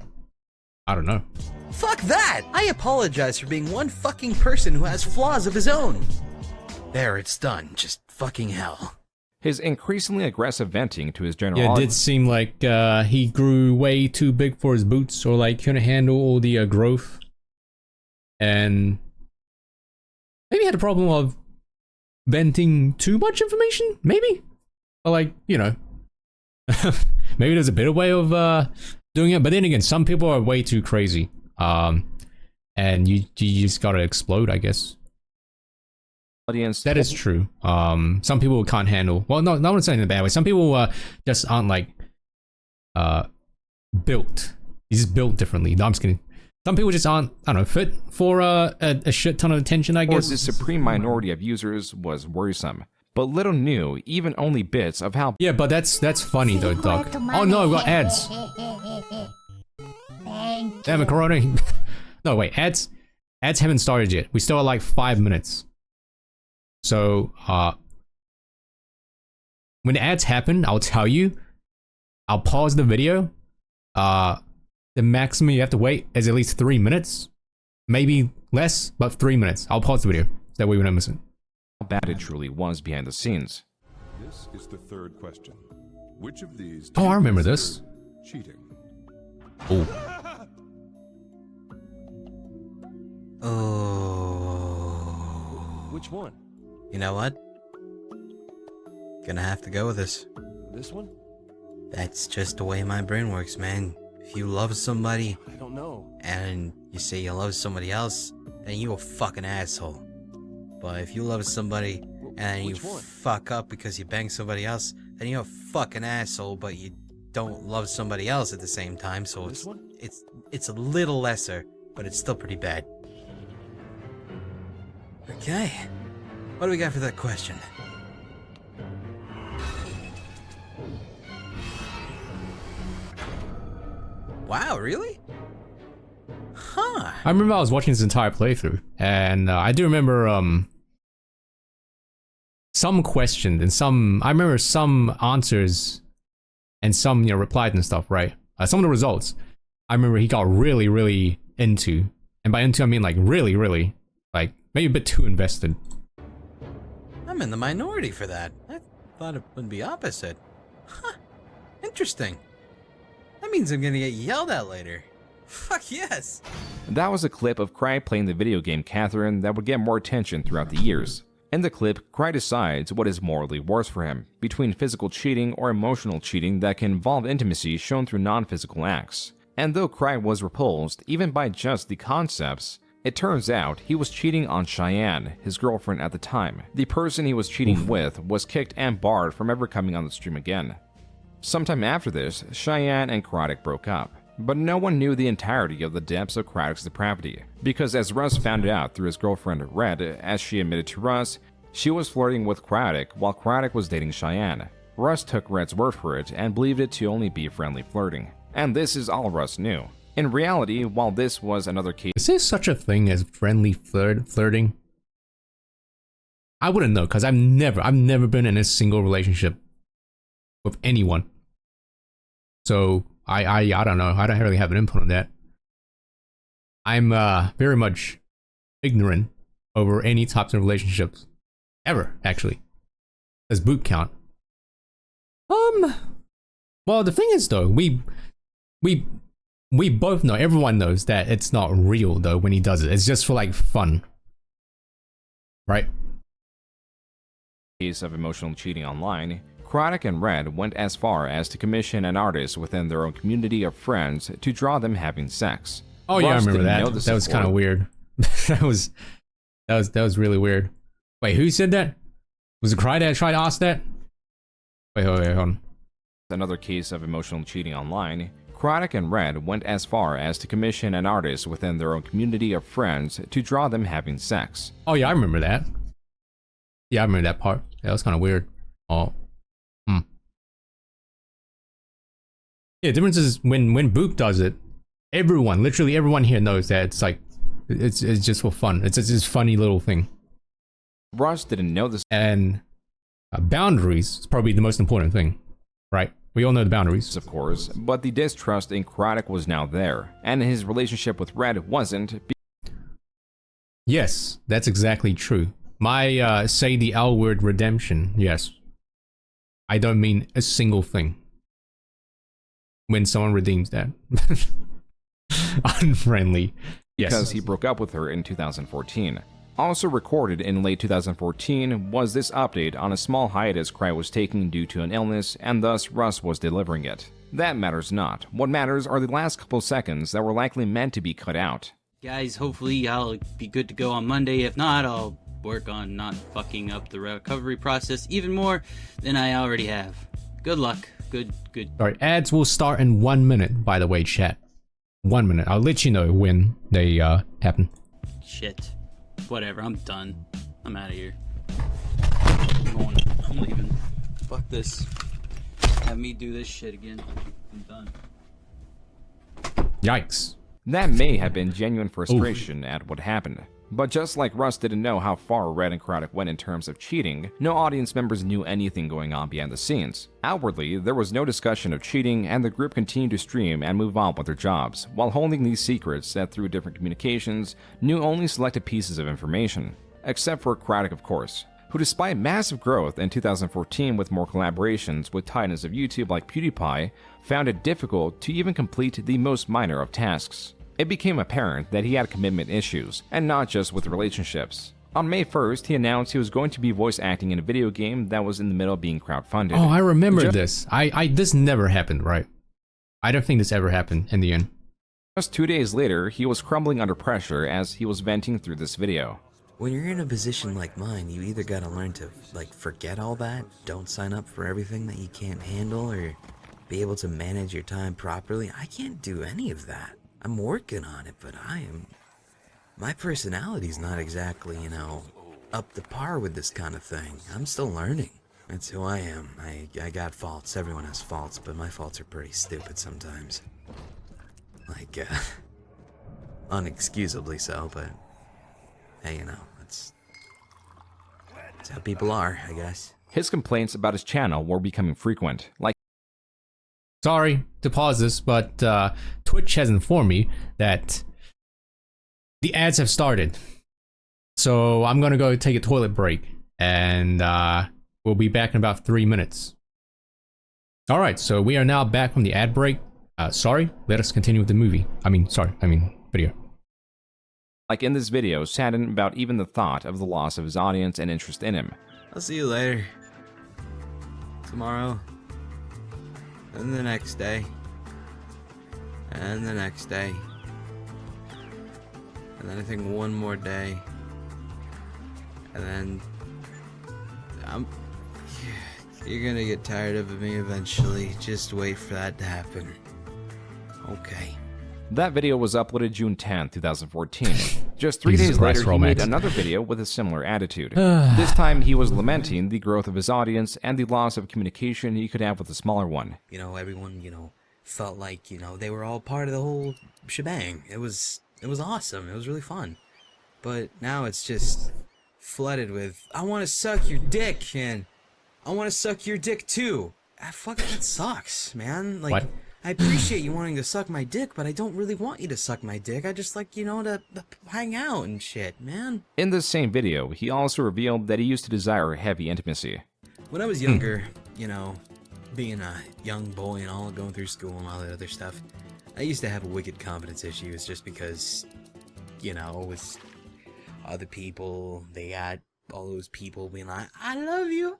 I don't know. Fuck that! I apologize for being one fucking person who has flaws of his own. There, it's done. Just fucking hell. His increasingly aggressive venting to his general Yeah, it did seem like he grew way too big for his boots, or like couldn't handle all the growth. And maybe had a problem of venting too much information, maybe? Or like, you know, maybe there's a better way of doing it, but then again, some people are way too crazy. And you just gotta explode, I guess. audience. That is true. Some people can't handle. Well, no, not saying in a bad way. Some people just aren't like built. He's just built differently. No, I'm just kidding. Some people just aren't, I don't know, fit for a shit ton of attention, I guess. For the supreme minority of users was worrisome, but little knew even only bits of how. Yeah, but that's funny though, Doc. Oh no, we got ads. Damn it, Corona. No, wait, ads haven't started yet. We still have like 5 minutes. So, when the ads happen, I'll tell you. I'll pause the video. The maximum you have to wait is at least 3 minutes. Maybe less, but 3 minutes. I'll pause the video. That way we don't miss it. How bad it truly was behind the scenes. This is the third question. Which of these? Oh, I remember this. Cheating. Oh. Oh. Which one? You know what? Gonna have to go with this. This one? That's just the way my brain works, man. If you love somebody I don't know. and you say you love somebody else, then you a fucking asshole. But if you love somebody and you Which one? fuck up because you bang somebody else, then you're a fucking asshole, but you don't love somebody else at the same time, so This one? it's a little lesser, but it's still pretty bad. Okay. What do we got for that question? Wow, really? Huh. I remember I was watching this entire playthrough, and I do remember some questions and some. I remember some answers and some replied and stuff. Right? Some of the results. I remember he got really, really into, and by into I mean like really, really, like maybe a bit too invested. I'm in the minority for that. I thought it would be opposite. Huh. Interesting. That means I'm gonna get yelled at later. Fuck yes! That was a clip of Cry playing the video game Catherine that would get more attention throughout the years. In the clip, Cry decides what is morally worse for him, between physical cheating or emotional cheating that can involve intimacy shown through non-physical acts. And though Cry was repulsed, even by just the concepts, It turns out he was cheating on Cheyenne, his girlfriend at the time. The person he was cheating with was kicked and barred from ever coming on the stream again. Sometime after this, Cheyenne and Cryaotic broke up, but no one knew the entirety of the depths of Cryaotic's depravity, because as Russ found out through his girlfriend Red, as she admitted to Russ, she was flirting with Cryaotic while Cryaotic was dating Cheyenne. Russ took Red's word for it and believed it to only be friendly flirting. And this is all Russ knew. In reality, while this was another case... Is there such a thing as friendly flirting? I wouldn't know, because I've never been in a single relationship with anyone. So, I don't know. I don't really have an input on that. I'm very much ignorant over any types of relationships. Ever, actually. Does boot count? Well, the thing is, though, we both know, everyone knows that it's not real, though, when he does it. It's just for, like, fun. Right? Case of emotional cheating online, Cryaotic and Red went as far as to commission an artist within their own community of friends to draw them having sex. Oh yeah, Russ I remember didn't that. know That was kind of weird. that was really weird. Wait, who said that? Was it Cryaotic that tried to ask that? Wait, hold on. Another case of emotional cheating online, Cryaotic and Red went as far as to commission an artist within their own community of friends to draw them having sex. Oh yeah, I remember that. Yeah, I remember that part. That was kind of weird. Oh. Yeah, the difference is when Book does it, everyone, literally everyone here knows that it's like, it's just for fun. It's just this funny little thing. Russ didn't know this. And boundaries is probably the most important thing, right? We all know the boundaries. Of course, but the distrust in Cryaotic was now there, and his relationship with Red wasn't. Yes, that's exactly true. My say the L word redemption, yes. I don't mean a single thing. When someone redeems that. Unfriendly. Yes. Because he broke up with her in 2014. Also recorded in late 2014 was this update on a small hiatus Cry was taking due to an illness, and thus Russ was delivering it. That matters not. What matters are the last couple seconds that were likely meant to be cut out. Guys, hopefully I'll be good to go on Monday. If not, I'll work on not fucking up the recovery process even more than I already have. Good luck. Good. Alright, ads will start in 1 minute, by the way, chat. 1 minute. I'll let you know when they happen. Shit. Whatever, I'm done. I'm out of here. I'm leaving. Fuck this. Have me do this shit again. I'm done. Yikes. That may have been genuine frustration at what happened. But just like Russ didn't know how far Red and Cryaotic went in terms of cheating, no audience members knew anything going on behind the scenes. Outwardly, there was no discussion of cheating, and the group continued to stream and move on with their jobs, while holding these secrets that through different communications knew only selected pieces of information. Except for Cryaotic, of course, who despite massive growth in 2014 with more collaborations with titans of YouTube like PewDiePie, found it difficult to even complete the most minor of tasks. It became apparent that he had commitment issues, and not just with relationships. On May 1st, he announced he was going to be voice acting in a video game that was in the middle of being crowdfunded. Oh, I remember this. This never happened, right? I don't think this ever happened in the end. Just 2 days later, he was crumbling under pressure as he was venting through this video. When you're in a position like mine, you either gotta learn to, forget all that, don't sign up for everything that you can't handle, or be able to manage your time properly. I can't do any of that. I'm working on it, but my personality's not exactly, up to par with this kind of thing. I'm still learning. That's who I am. I got faults. Everyone has faults, but my faults are pretty stupid sometimes. Unexcusably so, but hey, that's how people are, I guess. His complaints about his channel were becoming frequent, Sorry to pause this, but Twitch has informed me that the ads have started. So I'm gonna go take a toilet break, and we'll be back in about 3 minutes. Alright, so we are now back from the ad break. Sorry, let us continue with the movie. Video. Like in this video, saddened about even the thought of the loss of his audience and interest in him. I'll see you later. Tomorrow. And the next day. And the next day. and then I think one more day, and then you're gonna get tired of me eventually. Just wait for that to happen. Okay. That video was uploaded June 10, 2014. Just 3 Jesus days Christ, later, he made romance. another video with a similar attitude. This time, he was lamenting the growth of his audience and the loss of communication he could have with a smaller one. You know, everyone, felt like, they were all part of the whole shebang. It was awesome. It was really fun. But now it's just flooded with, I want to suck your dick, and I want to suck your dick too. That sucks, man. Like, What? I appreciate you wanting to suck my dick, but I don't really want you to suck my dick. I just like, to hang out and shit, man. In this same video, he also revealed that he used to desire heavy intimacy. When I was younger, being a young boy and all, going through school and all that other stuff, I used to have wicked confidence issues just because, with other people, they got all those people being like, I love you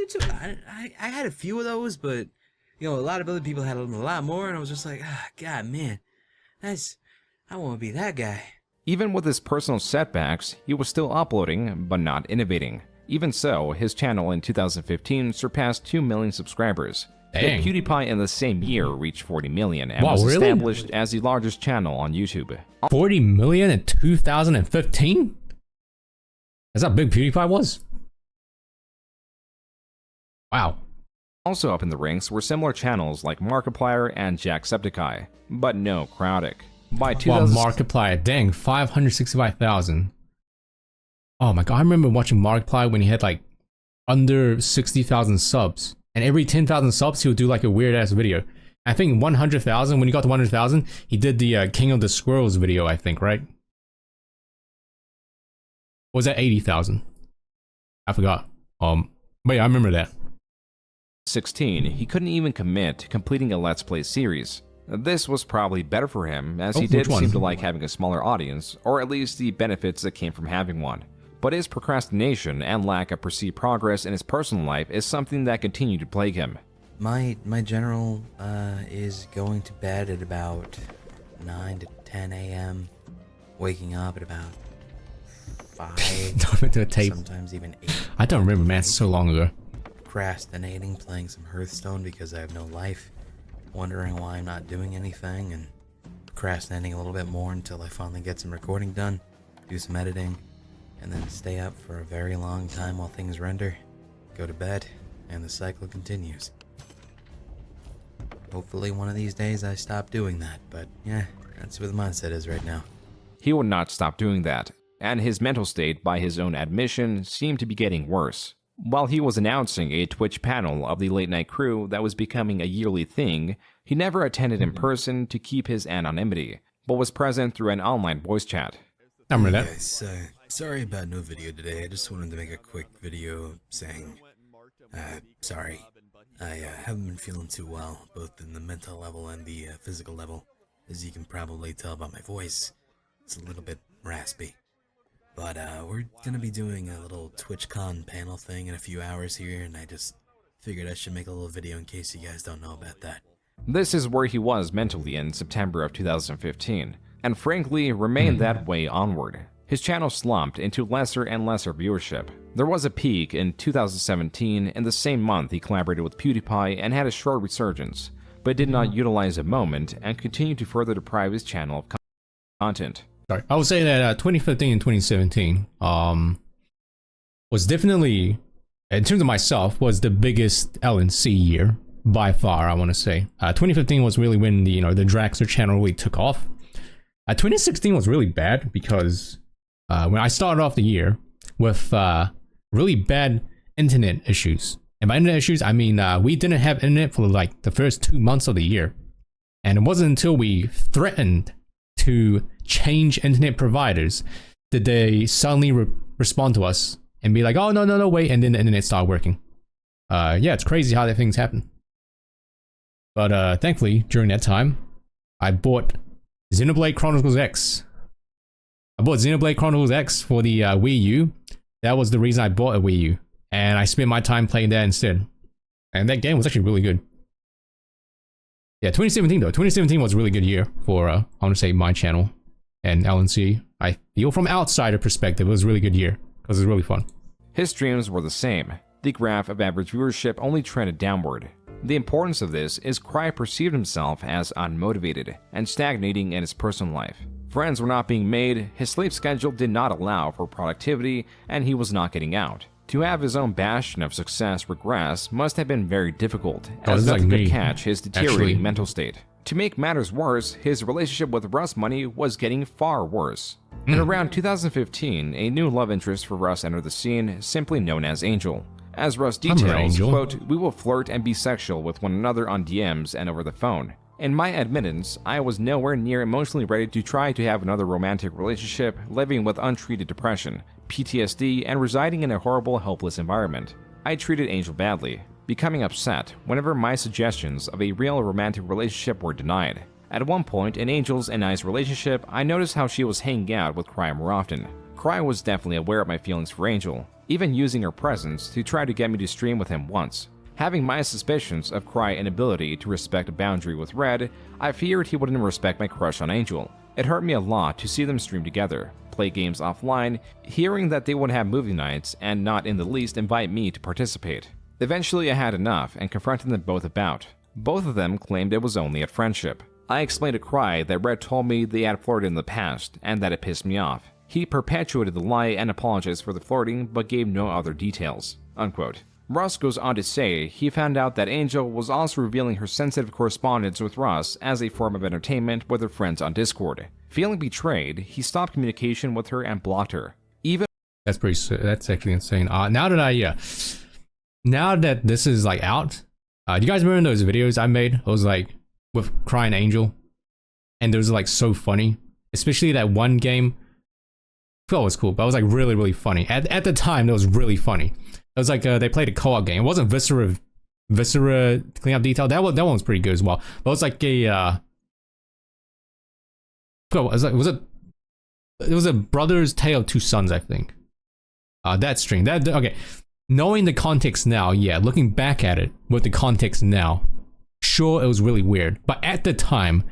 too. I had a few of those, but, a lot of other people had a lot more, and I was just like, God, man, I want to be that guy. Even with his personal setbacks, he was still uploading, but not innovating. Even so, his channel in 2015 surpassed 2 million subscribers. Dang. Yet PewDiePie in the same year reached 40 million and Wow, was really? established as the largest channel on YouTube. 40 million in 2015? That's how big PewDiePie was? Wow. Also up in the ranks were similar channels like Markiplier and Jacksepticeye, but no Cryaotic. By Wow, 2000, Markiplier, dang, 565,000. Oh my god, I remember watching Markiplier when he had like under 60,000 subs. And every 10,000 subs, he would do like a weird ass video. I think 100,000, when he got to 100,000, he did the King of the Squirrels video, I think, right? Or was that 80,000? I forgot. But yeah, I remember that. 16, he couldn't even commit to completing a Let's Play series. This was probably better for him, as he which did one? seem to like having a smaller audience, or at least the benefits that came from having one. But his procrastination and lack of perceived progress in his personal life is something that continued to plague him. My general is going to bed at about 9 to 10 a.m., waking up at about 5, Don't into a tape. sometimes even 8. I don't remember, man. It's so long ago. Procrastinating, playing some Hearthstone because I have no life, wondering why I'm not doing anything, and procrastinating a little bit more until I finally get some recording done, do some editing, and then stay up for a very long time while things render, go to bed, and the cycle continues. Hopefully one of these days I stop doing that, but yeah, that's where the mindset is right now. He would not stop doing that, and his mental state, by his own admission, seemed to be getting worse. While he was announcing a Twitch panel of the late night crew that was becoming a yearly thing, he never attended in person to keep his anonymity, but was present through an online voice chat. I remember that. Guys, sorry about no video today. I just wanted to make a quick video saying, sorry. I haven't been feeling too well, both in the mental level and the physical level. As you can probably tell by my voice, it's a little bit raspy. But we're gonna be doing a little TwitchCon panel thing in a few hours here, and I just figured I should make a little video in case you guys don't know about that. This is where he was mentally in September of 2015, and frankly remained that way onward. His channel slumped into lesser and lesser viewership. There was a peak in 2017, and the same month he collaborated with PewDiePie and had a short resurgence, but did not utilize a moment and continued to further deprive his channel of content. Sorry. I would say that 2015 and 2017 was definitely, in terms of myself, was the biggest LNC year by far, I want to say. 2015 was really when the Draxler channel really took off. 2016 was really bad because when I started off the year with really bad internet issues. And by internet issues, I mean we didn't have internet for like the first 2 months of the year. And it wasn't until we threatened to change internet providers did they suddenly respond to us and be like, oh, no, wait, and then the internet started working. Yeah, it's crazy how that things happen. But thankfully, during that time, I bought Xenoblade Chronicles X. I bought Xenoblade Chronicles X for the Wii U. That was the reason I bought a Wii U. And I spent my time playing that instead. And that game was actually really good. Yeah, 2017 though. 2017 was a really good year for, I want to say, my channel and LNC. I feel from outsider perspective, it was a really good year because it was really fun. His streams were the same. The graph of average viewership only trended downward. The importance of this is Cry perceived himself as unmotivated and stagnating in his personal life. Friends were not being made, his sleep schedule did not allow for productivity, and he was not getting out. To have his own bastion of success regress must have been very difficult, as nothing could catch his deteriorating mental state. To make matters worse, his relationship with Russ Money was getting far worse. In around 2015, a new love interest for Russ entered the scene, simply known as Angel. As Russ details, quote, "We will flirt and be sexual with one another on DMs and over the phone. In my admittance, I was nowhere near emotionally ready to try to have another romantic relationship, living with untreated depression, PTSD, and residing in a horrible, helpless environment. I treated Angel badly, becoming upset whenever my suggestions of a real romantic relationship were denied. At one point in Angel's and I's relationship, I noticed how she was hanging out with Cry more often. Cry was definitely aware of my feelings for Angel, even using her presence to try to get me to stream with him once. Having my suspicions of Cry's inability to respect a boundary with Red, I feared he wouldn't respect my crush on Angel. It hurt me a lot to see them stream together, play games offline, hearing that they would have movie nights and not in the least invite me to participate. Eventually I had enough and confronted them both about. Both of them claimed it was only a friendship. I explained to Cry that Red told me they had flirted in the past and that it pissed me off. He perpetuated the lie and apologized for the flirting but gave no other details." Unquote. Russ goes on to say he found out that Angel was also revealing her sensitive correspondence with Russ as a form of entertainment with her friends on Discord. Feeling betrayed, he stopped communication with her and blocked her. That's actually insane. Now that this is like out, do you guys remember those videos I made? It was like with Crying Angel, and those are like so funny, especially that one game. I thought it was cool, but it was like really, really funny. At the time, it was really funny. It was like they played a co-op game. It wasn't Viscera Cleanup Detail. That one was pretty good as well. But it was like a it was a brother's tale of two sons, I think. That string. Okay. Knowing the context now, yeah, looking back at it with the context now, sure, it was really weird. But at the time,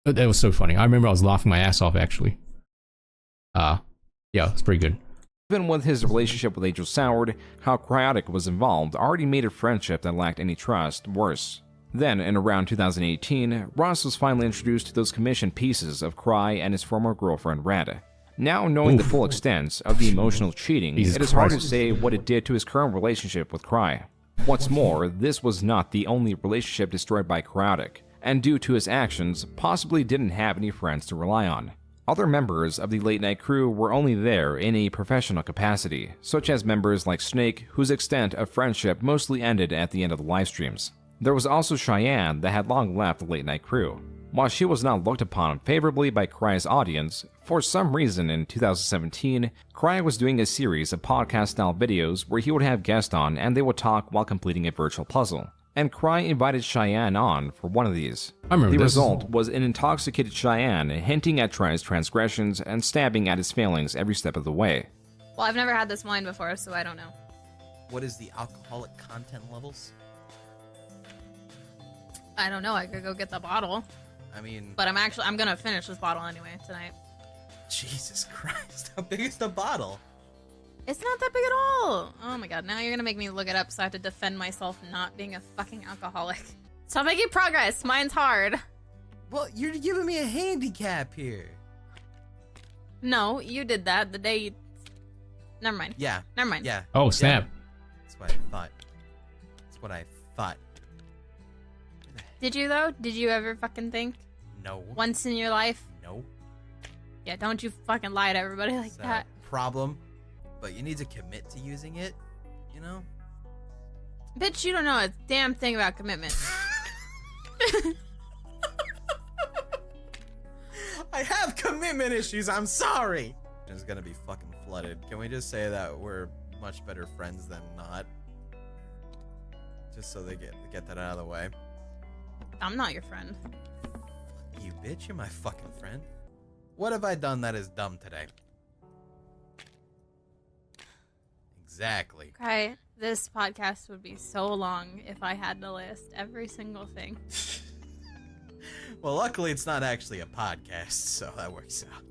it was so funny. I remember I was laughing my ass off, actually. Yeah, it's pretty good. Even with his relationship with Angel soured, how Cryaotic was involved already made a friendship that lacked any trust worse. Then, in around 2018, Ross was finally introduced to those commissioned pieces of Cry and his former girlfriend Red. Now knowing the full extent of the emotional cheating, it is hard to say what it did to his current relationship with Cry. What's more, this was not the only relationship destroyed by Cryaotic, and due to his actions, possibly didn't have any friends to rely on. Other members of the late night crew were only there in a professional capacity, such as members like Snake, whose extent of friendship mostly ended at the end of the livestreams. There was also Cheyenne that had long left the late night crew. While she was not looked upon favorably by Cry's audience, for some reason in 2017, Cry was doing a series of podcast-style videos where he would have guests on and they would talk while completing a virtual puzzle. And Cry invited Cheyenne on for one of these. The result was an intoxicated Cheyenne hinting at Cry's transgressions and stabbing at his failings every step of the way. Well, I've never had this wine before, so I don't know. What is the alcoholic content levels? I don't know. I could go get the bottle. I mean... But I'm gonna finish this bottle anyway tonight. Jesus Christ, how big is the bottle? It's not that big at all. Oh my god, now you're gonna make me look it up so I have to defend myself not being a fucking alcoholic. Stop making progress. Mine's hard. Well, you're giving me a handicap here. No, you did that the day you... Never mind. Yeah. Never mind. Yeah. Oh, snap. That's what I thought. That's what I thought. Did you, though? Did you ever fucking think? No. Once in your life? No. Yeah, don't you fucking lie to everybody like It's that. a problem, but you need to commit to using it, you know? Bitch, you don't know a damn thing about commitment. I have commitment issues, I'm sorry! It's gonna be fucking flooded. Can we just say that we're much better friends than not? Just so they get that out of the way. I'm not your friend. Fuck you, bitch. You're my fucking friend. What have I done that is dumb today? Exactly. Okay, this podcast would be so long if I had to list every single thing. Well, luckily it's not actually a podcast, so that works out.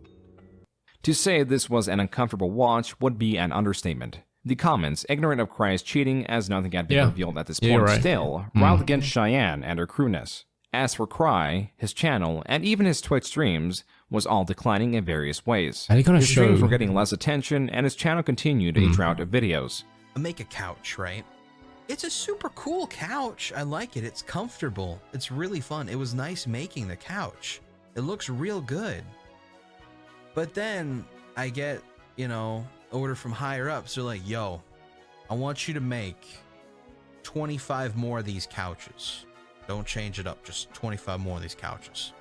To say this was an uncomfortable watch would be an understatement. The comments, ignorant of Cry's cheating as nothing had been revealed at this point, still riled against Cheyenne and her crewness. As for Cry, his channel, and even his Twitch streams, was all declining in various ways. His streams were getting less attention, and his channel continued a drought of videos. Make a couch, right? It's a super cool couch. I like it. It's comfortable. It's really fun. It was nice making the couch. It looks real good. But then I get, you know, order from higher ups. They're like, yo, I want you to make 25 more of these couches. Don't change it up. Just 25 more of these couches.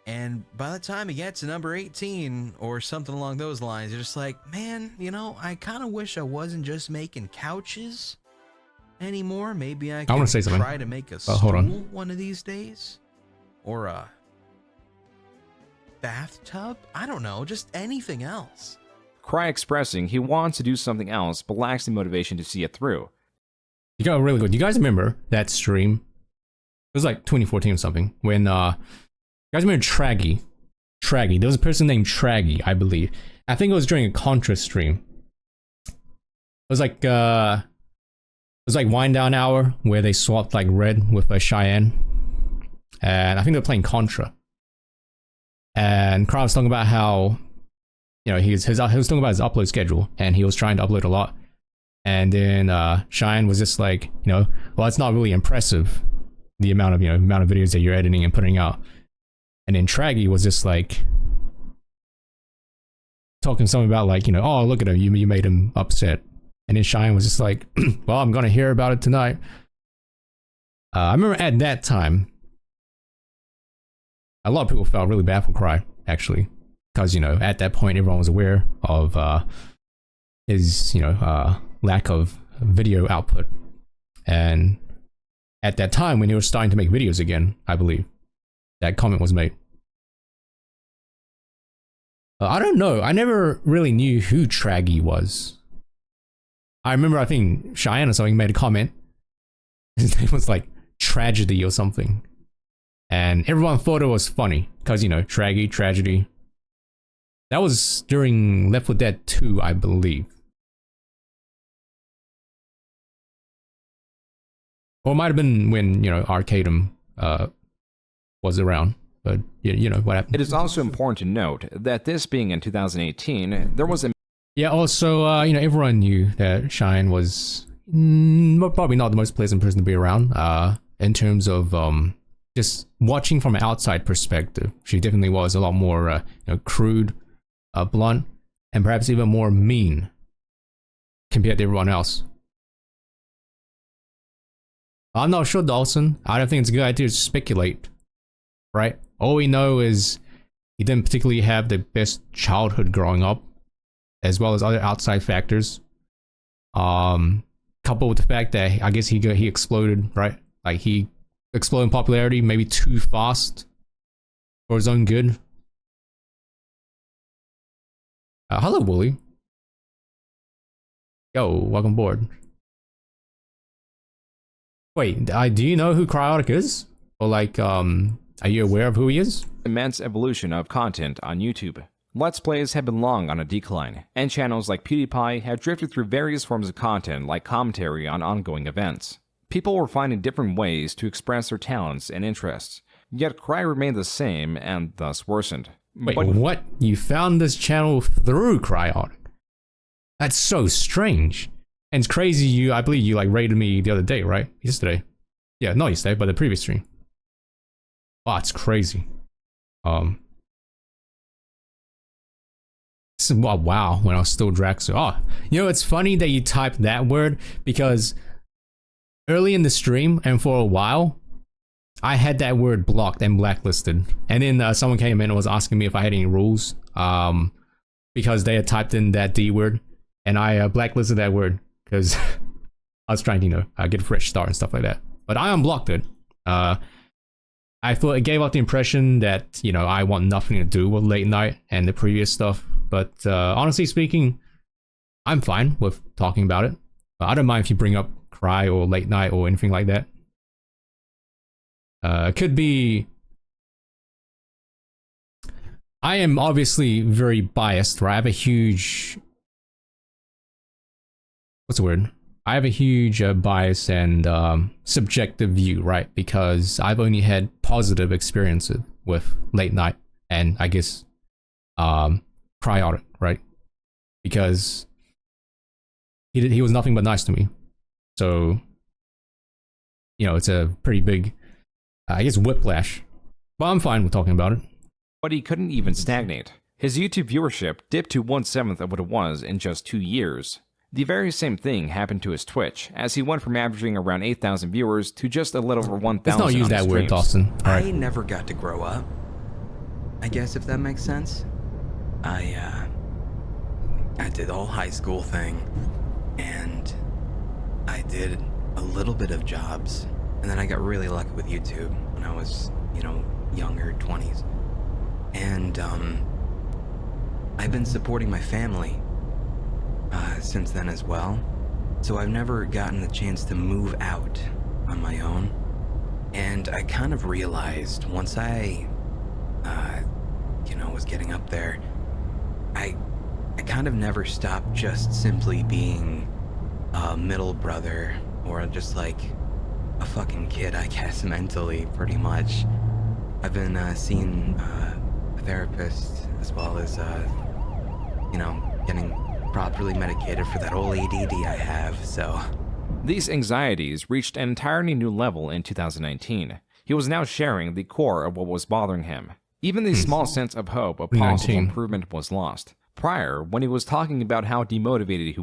And by the time it gets to number 18 or something along those lines, you're just like, man, you know, I kind of wish I wasn't just making couches anymore. Maybe I could try to make a stool one of these days. Or a bathtub? I don't know, just anything else. Cry expressing he wants to do something else, but lacks the motivation to see it through. You got really good. You guys remember that stream? It was like 2014 or something. When, you guys remember Traggy? Traggy. There was a person named Traggy, I believe. I think it was during a Contra stream. It was like Wind Down Hour, where they swapped like Red with Cheyenne. And I think they were playing Contra. And Cry was talking about how, you know, he was talking about his upload schedule, and he was trying to upload a lot. And then Cheyenne was just like, you know, well, it's not really impressive, the amount of videos that you're editing and putting out. And then Traggy was just like talking something about like, you know, oh, look at him, you made him upset. And then Cheyenne was just like, well, I'm gonna hear about it tonight. I remember at that time, a lot of people felt really bad for Cry, actually, because, you know, at that point everyone was aware of his, you know, lack of video output. And at that time, when he was starting to make videos again, I believe, that comment was made. I don't know. I never really knew who Traggy was. I remember, I think Cheyenne or something made a comment. His name was like Tragedy or something. And everyone thought it was funny. Because, you know, Traggy, Tragedy. That was during Left 4 Dead 2, I believe. Or it might have been when, you know, Arcadum was around. But, you know, what happened. It is also important to note that this being in 2018, there was a... Yeah, also, you know, everyone knew that Cheyenne was probably not the most pleasant person to be around. In terms of just watching from an outside perspective. She definitely was a lot more, you know, crude, blunt, and perhaps even more mean compared to everyone else. I'm not sure, Dawson. I don't think it's a good idea to speculate, right? All we know is he didn't particularly have the best childhood growing up, as well as other outside factors. Coupled with the fact that I guess he exploded, right? Like he exploded in popularity maybe too fast for his own good. Hello, Wooly. Yo, welcome aboard. Wait, do you know who Cryaotic is? Or like, are you aware of who he is? Immense evolution of content on YouTube. Let's Plays have been long on a decline, and channels like PewDiePie have drifted through various forms of content like commentary on ongoing events. People were finding different ways to express their talents and interests, yet Cry remained the same and thus worsened. Wait, what? You found this channel through Cryaotic? That's so strange. And it's crazy, I believe you like rated me the other day, right? Yesterday. Yeah, not yesterday, but the previous stream. Wow, it's crazy. Wow, when I was still Draxo. Oh, you know, it's funny that you typed that word, because early in the stream and for a while, I had that word blocked and blacklisted. And then someone came in and was asking me if I had any rules, because they had typed in that D word, and I blacklisted that word because I was trying to, you know, get a fresh start and stuff like that. But I unblocked it. I thought it gave out the impression that, you know, I want nothing to do with late night and the previous stuff. But honestly speaking, I'm fine with talking about it. I don't mind if you bring up Cry or late night or anything like that. Could be. I am obviously very biased, right? I have a huge. What's the word? I have a huge bias and subjective view, right? Because I've only had positive experiences with late night and I guess Cryaotic, right? Because he was nothing but nice to me. So, you know, it's a pretty big, I guess, whiplash. But I'm fine with talking about it. But he couldn't even stagnate. His YouTube viewership dipped to 1/7 of what it was in just 2 years. The very same thing happened to his Twitch, as he went from averaging around 8,000 viewers to just a little over 1,000. Let's not use that word, Dawson. All right. I never got to grow up, I guess, if that makes sense. I did the whole high school thing, and I did a little bit of jobs, and then I got really lucky with YouTube when I was, you know, younger, 20s. And I've been supporting my family since then as well. So I've never gotten the chance to move out on my own. And I kind of realized once I, you know, was getting up there, I kind of never stopped just simply being a middle brother or just like a fucking kid, I guess, mentally, pretty much. I've been seeing a therapist as well as, you know, getting properly medicated for that old ADD I have, so... These anxieties reached an entirely new level in 2019. He was now sharing the core of what was bothering him. Even the small sense of hope of possible improvement was lost. Prior, when he was talking about how demotivated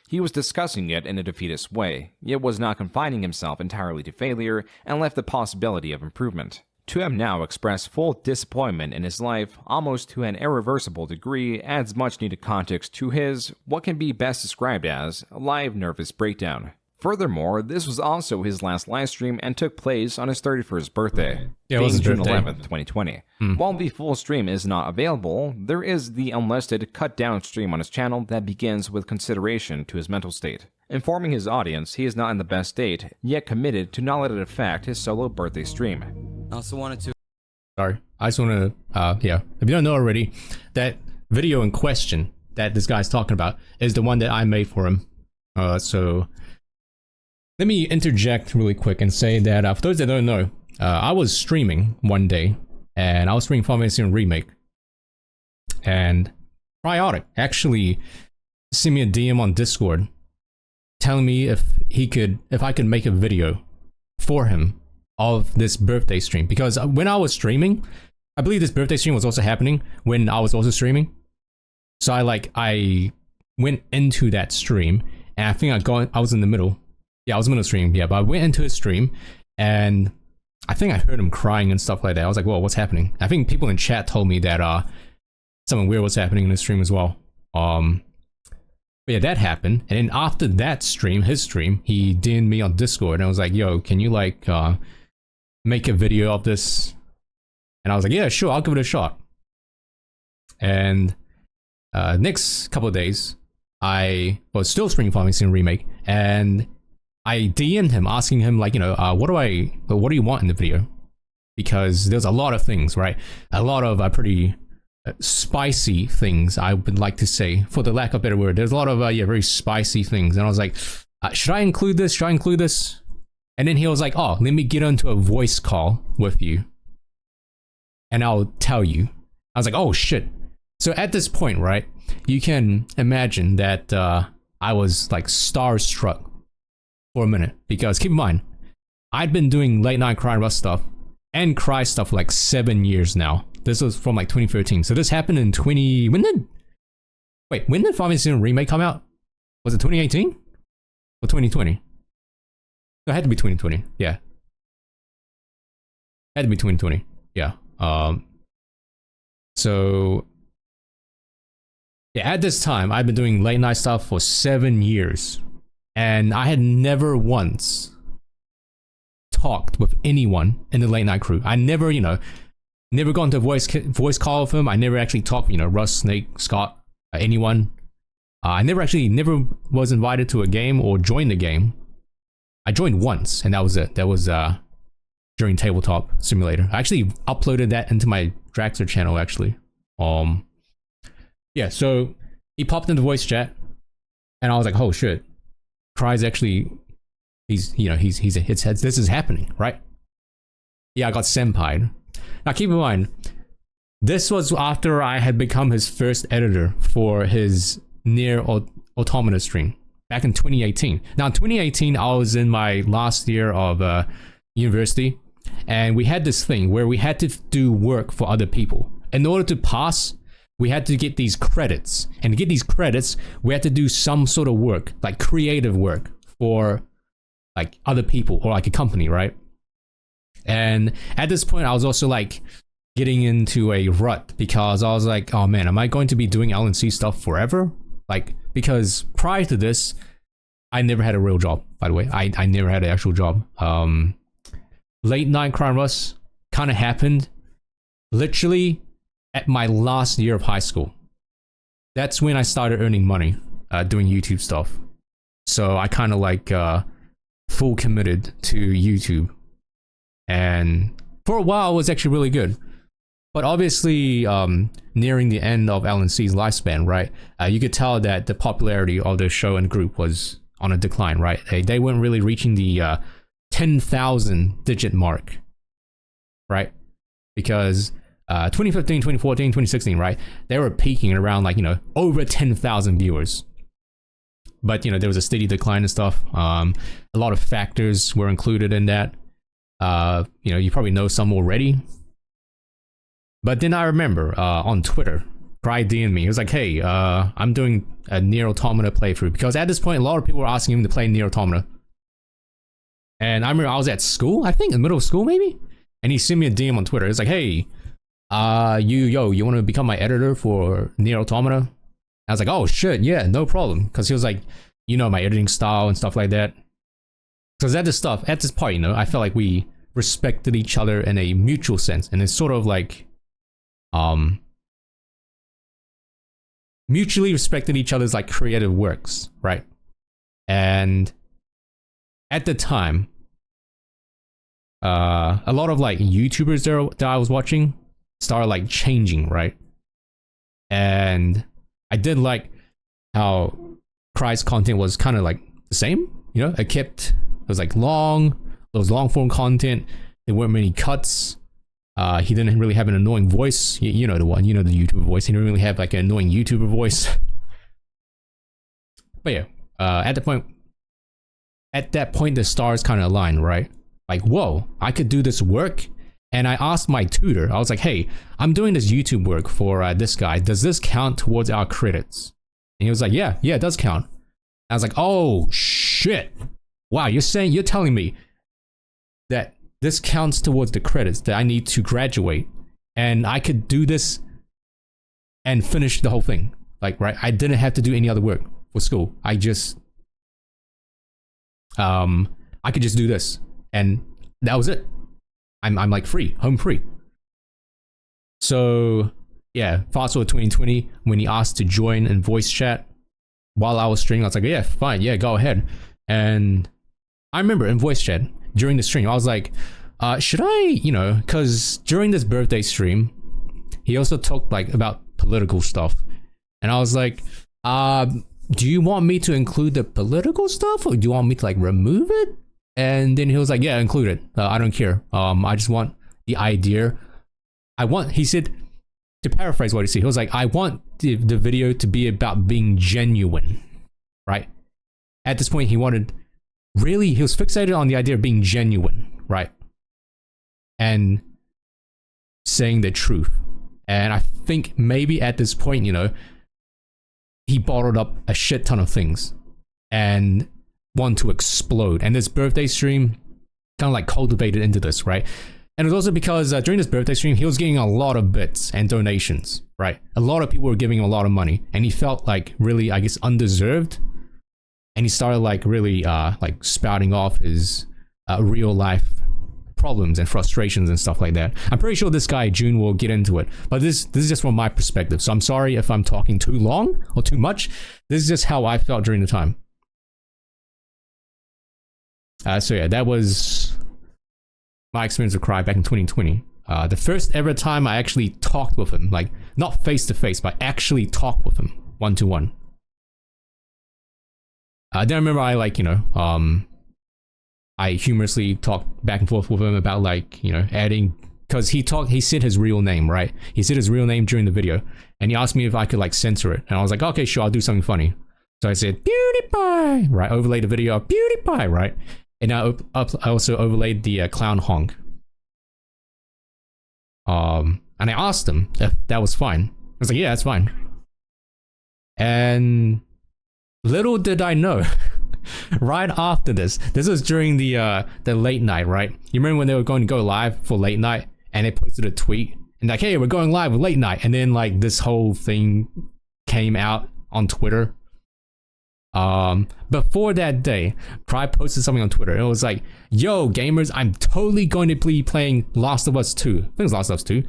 he was discussing it in a defeatist way, yet was not confining himself entirely to failure and left the possibility of improvement. To have now expressed full disappointment in his life, almost to an irreversible degree, adds much needed context to his, what can be best described as, live nervous breakdown. Furthermore, this was also his last livestream and took place on his 31st birthday, being June 11th, 2020. While the full stream is not available, there is the unlisted cut-down stream on his channel that begins with consideration to his mental state, informing his audience he is not in the best state, yet committed to not let it affect his solo birthday stream. I also wanted to... Sorry, I just want to, yeah, if you don't know already, that video in question that this guy's talking about is the one that I made for him. So let me interject really quick and say that for those that don't know, I was streaming one day, and I was streaming Final Fantasy Remake, and Cryaotic actually sent me a DM on Discord telling me if I could make a video for him of this birthday stream, because when I was streaming, I believe this birthday stream was also happening when I was also streaming. So I went into that stream, and I think I was in the middle. Yeah, I was in the middle of the stream, yeah, but I went into his stream, and I think I heard him crying and stuff like that. I was like, whoa, what's happening? I think people in chat told me that something weird was happening in the stream as well. But yeah, that happened, and then after that stream, his stream, he DM'd me on Discord, and I was like, yo, can you make a video of this? And I was like, yeah, sure, I'll give it a shot. And next couple of days, I was still streaming Final Fantasy Remake, and I DM'd him asking him, like, you know, what do you want in the video? Because there's a lot of things, right? A lot of pretty spicy things, I would like to say, for the lack of a better word. There's a lot of yeah, very spicy things, and I was like, should I include this? Should I include this? And then he was like, oh, let me get onto a voice call with you, and I'll tell you. I was like, oh shit. So at this point, right, you can imagine that I was like starstruck for a minute, because keep in mind, I'd been doing late night Cry Rust stuff and Cry stuff for like 7 years now. This was from like 2013. So this happened in when did Final Fantasy Remake come out? Was it 2018 or 2020? No, it had to be 2020. Yeah. Had to be 2020. Yeah. So yeah, at this time, I've been doing late night stuff for 7 years, and I had never once talked with anyone in the late night crew. I never, never gone to a voice call with him. I never actually talked, Russ, Snake, Scott, anyone. I never was invited to a game or joined the game. I joined once, and that was it. That was during Tabletop Simulator. I actually uploaded that into my Draxler channel actually. Yeah, so he popped into voice chat, and I was like, oh shit, Cry's actually, this is happening, right? Yeah, I got senpai'd. Now keep in mind, this was after I had become his first editor for his Nier Automata stream back in 2018. Now in 2018, I was in my last year of university, and we had this thing where we had to do work for other people. In order to pass, we had to get these credits, and to get these credits, we had to do some sort of work, like creative work for like other people or like a company, right? And at this point, I was also like getting into a rut because I was like, oh man, am I going to be doing LNC stuff forever? Like, because prior to this, I never had a real job, by the way. I never had an actual job. Late night Crime Rush kind of happened literally at my last year of high school. That's when I started earning money doing YouTube stuff. So I kind of like full committed to YouTube. And for a while, it was actually really good. But obviously, nearing the end of LNC's lifespan, right, you could tell that the popularity of the show and group was on a decline, right? They weren't really reaching the 10,000 digit mark, right? Because 2015, 2014, 2016, right, they were peaking around like, over 10,000 viewers. But, there was a steady decline and stuff. A lot of factors were included in that. You probably know some already. But then I remember on Twitter, Cry DM'd me. He was like, hey, I'm doing a Nier Automata playthrough. Because at this point, a lot of people were asking him to play Nier Automata. And I remember I was at school, I think, in the middle of school maybe? And he sent me a DM on Twitter. It's like, hey, you want to become my editor for Nier Automata? I was like, oh shit, yeah, no problem. Because he was like, my editing style and stuff like that. Because at this part, I felt like we respected each other in a mutual sense. And it's sort of like, mutually respected each other's like creative works, right? And at the time, a lot of like YouTubers that I was watching started like changing, right? And I did like how Cry's content was kind of like the same, it was like those long form content. There weren't many cuts. He didn't really have an annoying voice. You know the one, the YouTuber voice. He didn't really have like an annoying YouTuber voice. But yeah, at that point, the stars kind of aligned, right? Like, whoa, I could do this work. And I asked my tutor, I was like, hey, I'm doing this YouTube work for this guy. Does this count towards our credits? And he was like, yeah, it does count. I was like, oh shit. Wow, you're telling me that this counts towards the credits, that I need to graduate and I could do this and finish the whole thing. Like, right? I didn't have to do any other work for school. I could just do this. And that was it. I'm like free, home free. So yeah, fast forward 2020, when he asked to join in voice chat while I was streaming, I was like, yeah, fine, yeah, go ahead. And I remember in voice chat during the stream, I was like, should I, because during this birthday stream, he also talked like about political stuff. And I was like, do you want me to include the political stuff or do you want me to like remove it? And then he was like, yeah, include it. I don't care. I just want the idea. He said, to paraphrase what he said, he was like, I want the video to be about being genuine, right? At this point, he was fixated on the idea of being genuine, right? And saying the truth. And I think maybe at this point, he bottled up a shit ton of things and wanted to explode. And this birthday stream kind of like cultivated into this, right? And it was also because during this birthday stream, he was getting a lot of bits and donations, right? A lot of people were giving him a lot of money, and he felt like really, I guess, undeserved. And he started like really like spouting off his real life problems and frustrations and stuff like that. I'm pretty sure this guy June will get into it, but this is just from my perspective. So I'm sorry if I'm talking too long or too much. This is just how I felt during the time. So yeah, that was my experience with Cry back in 2020. The first ever time I actually talked with him, like not face to face, but actually talked with him one-to-one. Then I remember I like, you know, I humorously talked back and forth with him about like, you know, adding, because he said his real name, right? He said his real name during the video, and he asked me if I could like censor it, and I was like, okay, sure, I'll do something funny. So I said, PewDiePie, right? Overlaid the video of PewDiePie, right? And I also overlaid the clown honk. And I asked him if that was fine. I was like, yeah, that's fine. And little did I know, right after this was during the late night, right? You remember when they were going to go live for late night, and they posted a tweet and like, hey, we're going live with late night, and then like this whole thing came out on Twitter. Before that day, Cry posted something on Twitter. It was like, yo, gamers, I'm totally going to be playing Last of Us 2. I think it was Last of Us 2.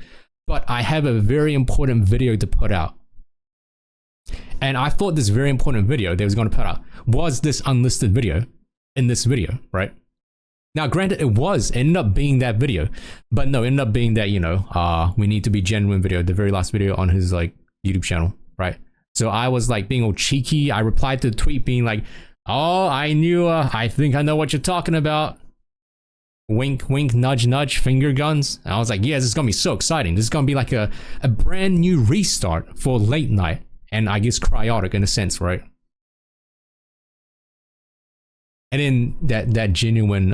But I have a very important video to put out. And I thought this very important video they was going to put out was this unlisted video in this video, right? Now, granted, it ended up being that video. But no, it ended up being that, you know, we need to be genuine video, the very last video on his, like, YouTube channel, right? So I was like being all cheeky. I replied to the tweet being like, oh, I knew, I think I know what you're talking about. Wink, wink, nudge, nudge, finger guns. And I was like, yeah, this is going to be so exciting. This is going to be like a brand new restart for late night. And I guess Cryaotic in a sense, right? And then that genuine,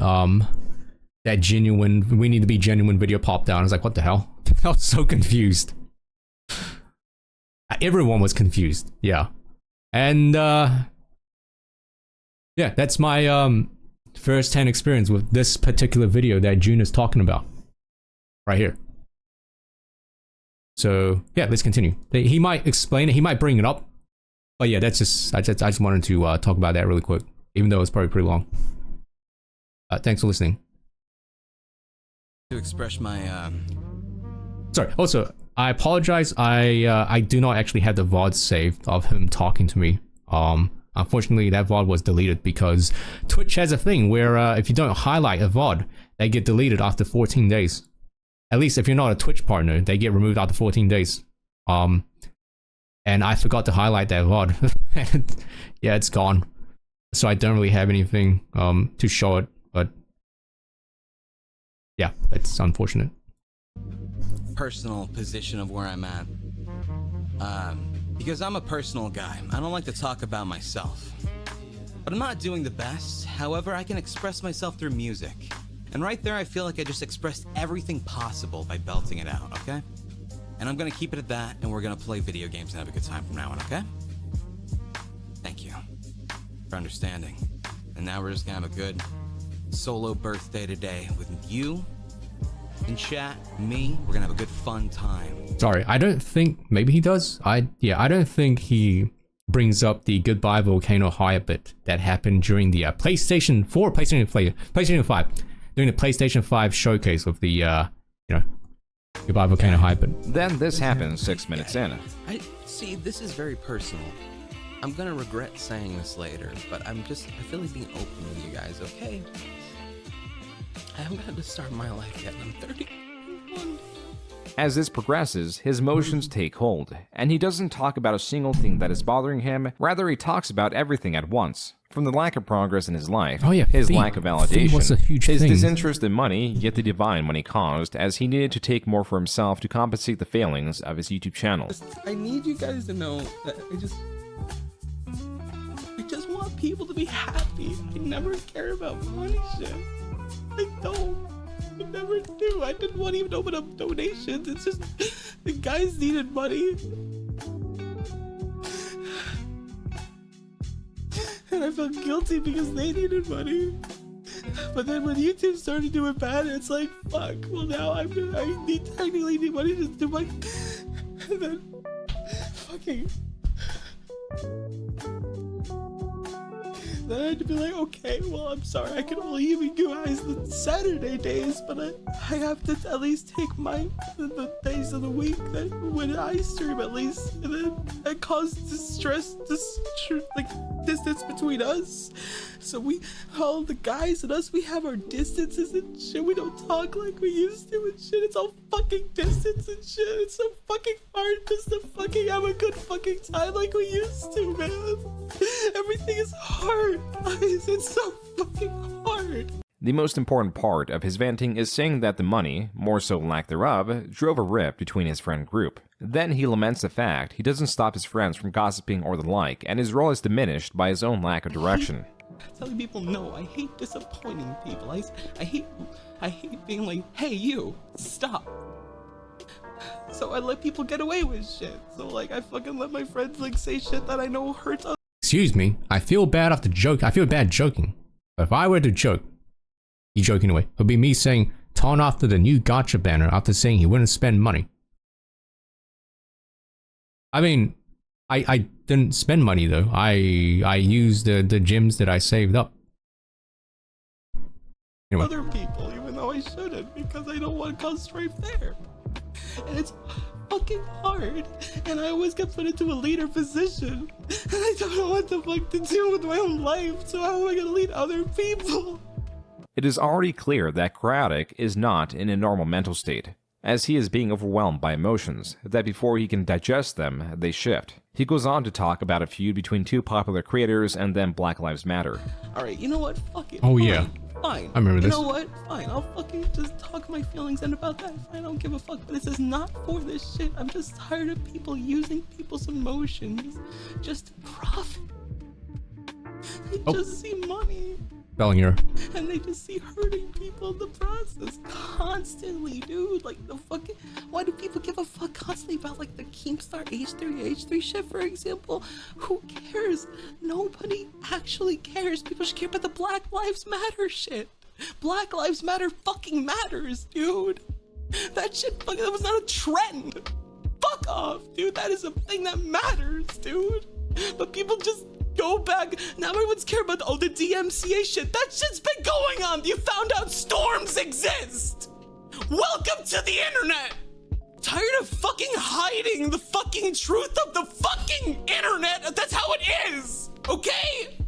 we need to be genuine video popped down. I was like, what the hell? I was so confused. Everyone was confused, yeah. And yeah, that's my first-hand experience with this particular video that June is talking about right here. So yeah, let's continue. He might explain it, he might bring it up, but yeah, that's just I just wanted to talk about that really quick, even though it's probably pretty long. Thanks for listening. To express my sorry, also I apologize, I do not actually have the VOD saved of him talking to me. Unfortunately, that VOD was deleted because Twitch has a thing where if you don't highlight a VOD, they get deleted after 14 days. At least if you're not a Twitch partner, they get removed after 14 days. And I forgot to highlight that VOD. Yeah, it's gone. So I don't really have anything to show it, but yeah, it's unfortunate. Personal position of where I'm at. Because I'm a personal guy. I don't like to talk about myself. But I'm not doing the best. However, I can express myself through music. And right there, I feel like I just expressed everything possible by belting it out, okay? And I'm gonna keep it at that, and we're gonna play video games and have a good time from now on, okay? Thank you for understanding. And now we're just gonna have a good solo birthday today with you in chat, me. We're gonna have a good fun time. Sorry, I don't think, maybe he does. I don't think he brings up the Goodbye Volcano High bit that happened during the PlayStation 4, PlayStation 5, during the PlayStation 5 showcase with the, you know, Goodbye Volcano High bit. Then this happens 6 minutes in. I see, this is very personal. I'm gonna regret saying this later, but I feel like being open with you guys, okay? I haven't got to start my life yet, I'm 31. As this progresses, his emotions take hold, and he doesn't talk about a single thing that is bothering him, rather he talks about everything at once. From the lack of progress in his life, his lack of validation, was a huge his thing. disinterest in money, yet the divine money caused, as he needed to take more for himself to compensate the failings of his YouTube channel. I need you guys to know that I just want people to be happy. I never care about money shit. I don't. I never do. I didn't want to even open up donations. It's just the guys needed money. And I felt guilty because they needed money. But then when YouTube started doing bad, it's like, fuck, well now I technically need money to do my... And then... Fucking... Then I had to be like, okay, well, I'm sorry, I can only give you guys the Saturday days, but I have to at least take the days of the week that when I stream at least, and then that caused distance between us. So all the guys and us, we have our distances and shit. We don't talk like we used to and shit. It's all fucking distance and shit. It's so fucking hard just to fucking have a good fucking time like we used to, man. Everything is hard, guys. It's so fucking hard. The most important part of his venting is saying that the money, more so lack thereof, drove a rift between his friend group. Then he laments the fact he doesn't stop his friends from gossiping or the like, and his role is diminished by his own lack of direction. Telling people no, I hate disappointing people. I hate being like, hey, you, stop. So I let people get away with shit. So like I fucking let my friends like say shit that I know hurts others. Excuse me, I feel bad after joke. I feel bad joking. But if I were to joke, you joking away, it would be me saying turn after the new gacha banner after saying he wouldn't spend money. I mean, I didn't spend money though. I used the gems that I saved up. Anyway. Other people, even though I shouldn't, because I don't want to cause strife there. And it's fucking hard, and I always get put into a leader position, and I don't know what the fuck to do with my own life, so how am I gonna lead other people? It is already clear that Cryaotic is not in a normal mental state, as he is being overwhelmed by emotions, that before he can digest them, they shift. He goes on to talk about a feud between two popular creators and then Black Lives Matter. Alright, you know what? Fuck it. Oh fine, yeah. Fine. I remember this. You know what? Fine. I'll fucking just talk my feelings and about that. I don't give a fuck. But this is not for this shit. I'm just tired of people using people's emotions just to profit. They just see money. Spelling error. And they just see hurting people in the process constantly, dude. Like the fucking, why do people give a fuck constantly about like the Keemstar H3 shit, for example? Who cares? Nobody actually cares. People should care about the Black Lives Matter shit. Black Lives Matter fucking matters, dude. That shit fucking, that was not a trend. Fuck off, dude. That is a thing that matters, dude. But people just go back. Now everyone's care about the DMCA shit. That shit's been going on. You found out storms exist. Welcome to the internet. Tired of fucking hiding the fucking truth of the fucking internet. That's how it is. Okay?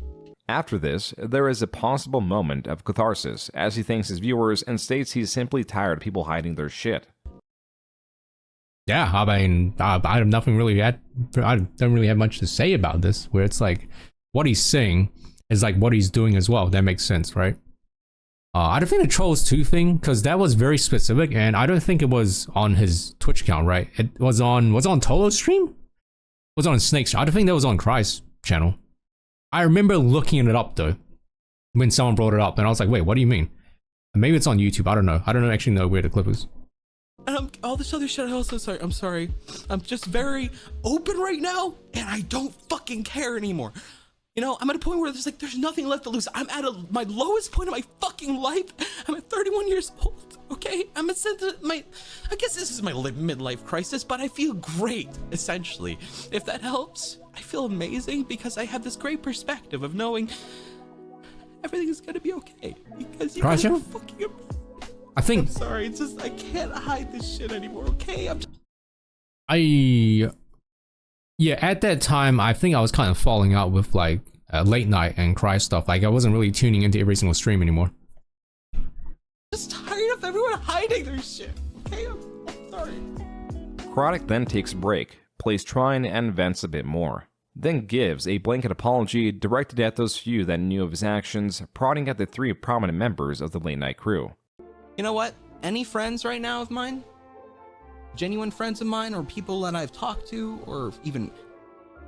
After this, there is a possible moment of catharsis as he thanks his viewers and states he's simply tired of people hiding their shit. Yeah, I mean, I have nothing really I don't really have much to say about this, where it's like, what he's saying is like what he's doing as well. That makes sense, right? I don't think the Trolls 2 thing, because that was very specific, and I don't think it was on his Twitch account, right? It was on Tolo's stream? It was on Snake's. I don't think that was on Cry's channel. I remember looking it up though, when someone brought it up, and I was like, wait, what do you mean? Maybe it's on YouTube, I don't know. I don't actually know where the clip is. And all this other shit, I'm sorry. I'm just very open right now, and I don't fucking care anymore. You know, I'm at a point where there's nothing left to lose. I'm at my lowest point of my fucking life. I'm at 31 years old, okay? I'm at I guess this is my midlife crisis, but I feel great, essentially. If that helps, I feel amazing because I have this great perspective of knowing everything is gonna be okay. Because you guys are fucking amazing. I'm sorry, it's just I can't hide this shit anymore, okay? Yeah, at that time, I think I was kind of falling out with like late night and Cry stuff. Like I wasn't really tuning into every single stream anymore. Just tired of everyone hiding their shit, okay? I'm sorry. Cryaotic then takes a break, plays Trine and vents a bit more. Then gives a blanket apology directed at those few that knew of his actions, prodding at the 3 prominent members of the late night crew. You know what? Any friends right now of mine, genuine friends of mine, or people that I've talked to, or even,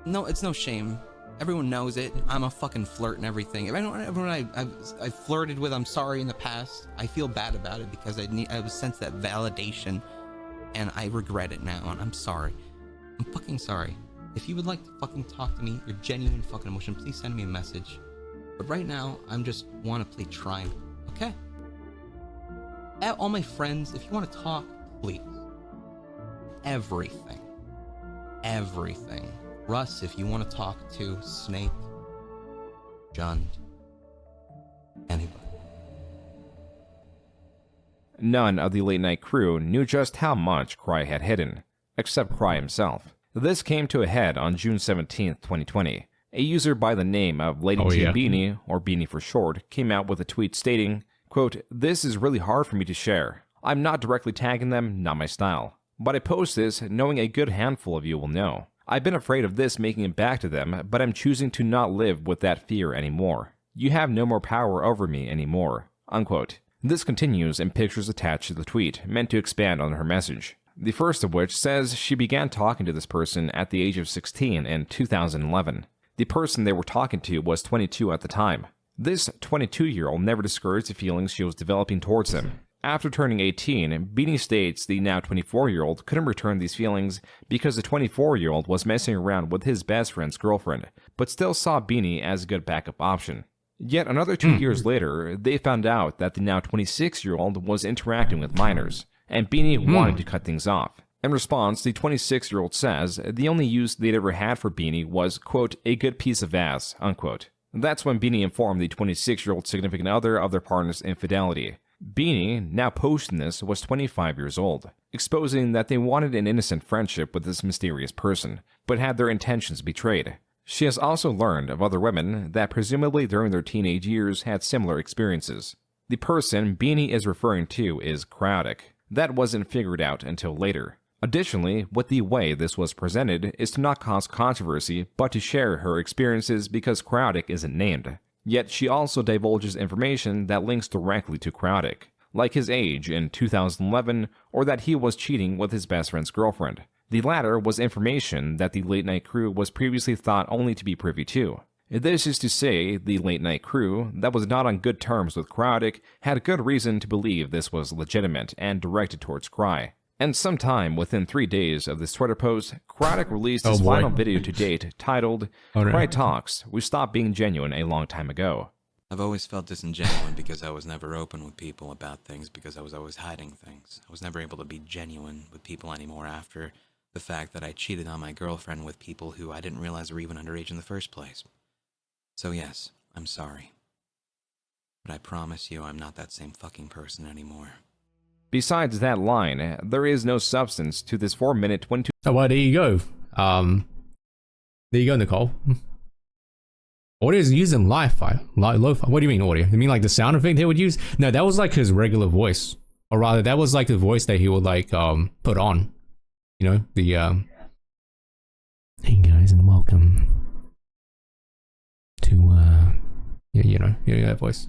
no, it's no shame. Everyone knows it. I'm a fucking flirt and everything. Everyone I've flirted with, I'm sorry in the past. I feel bad about it because I was sensed that validation, and I regret it now, and I'm sorry. I'm fucking sorry. If you would like to fucking talk to me, your genuine fucking emotion, please send me a message. But right now, I'm just want to play Trine, okay? All my friends, if you want to talk, please. Everything. Russ, if you want to talk to Snake, John, anybody. None of the late night crew knew just how much Cry had hidden, except Cry himself. This came to a head on June 17, 2020. A user by the name of Lady T Beanie, or Beanie for short, came out with a tweet stating, quote, "This is really hard for me to share. I'm not directly tagging them, not my style. But I post this knowing a good handful of you will know. I've been afraid of this making it back to them, but I'm choosing to not live with that fear anymore. You have no more power over me anymore." Unquote. This continues in pictures attached to the tweet, meant to expand on her message. The first of which says she began talking to this person at the age of 16 in 2011. The person they were talking to was 22 at the time. This 22-year-old never discouraged the feelings she was developing towards him. After turning 18, Beanie states the now 24-year-old couldn't return these feelings because the 24-year-old was messing around with his best friend's girlfriend, but still saw Beanie as a good backup option. Yet another 2 years later, they found out that the now 26-year-old was interacting with minors, and Beanie wanted to cut things off. In response, the 26-year-old says the only use they'd ever had for Beanie was, quote, "a good piece of ass," unquote. That's when Beanie informed the 26-year-old significant other of their partner's infidelity. Beanie, now posting this, was 25 years old, exposing that they wanted an innocent friendship with this mysterious person, but had their intentions betrayed. She has also learned of other women that presumably during their teenage years had similar experiences. The person Beanie is referring to is Cryaotic. That wasn't figured out until later. Additionally, with the way this was presented is to not cause controversy, but to share her experiences because Cryaotic isn't named. Yet she also divulges information that links directly to Cryaotic, like his age in 2011 or that he was cheating with his best friend's girlfriend. The latter was information that the late night crew was previously thought only to be privy to. This is to say, the late night crew, that was not on good terms with Cryaotic, had good reason to believe this was legitimate and directed towards Cry. And sometime within 3 days of this Twitter post, Cryaotic released his final video to date, titled, "Cry Talks, We Stopped Being Genuine a Long Time Ago." I've always felt disingenuine because I was never open with people about things, because I was always hiding things. I was never able to be genuine with people anymore after the fact that I cheated on my girlfriend with people who I didn't realize were even underage in the first place. So yes, I'm sorry. But I promise you I'm not that same fucking person anymore. Besides that line, there is no substance to this 4-minute 22... Oh, well, there you go. There you go, Nicole. Audio is used in lo-fi. Lo-fi. What do you mean audio? You mean like the sound effect they would use? No, that was like his regular voice. Or rather, that was like the voice that he would like put on. You know, the hey guys and welcome to you know that voice.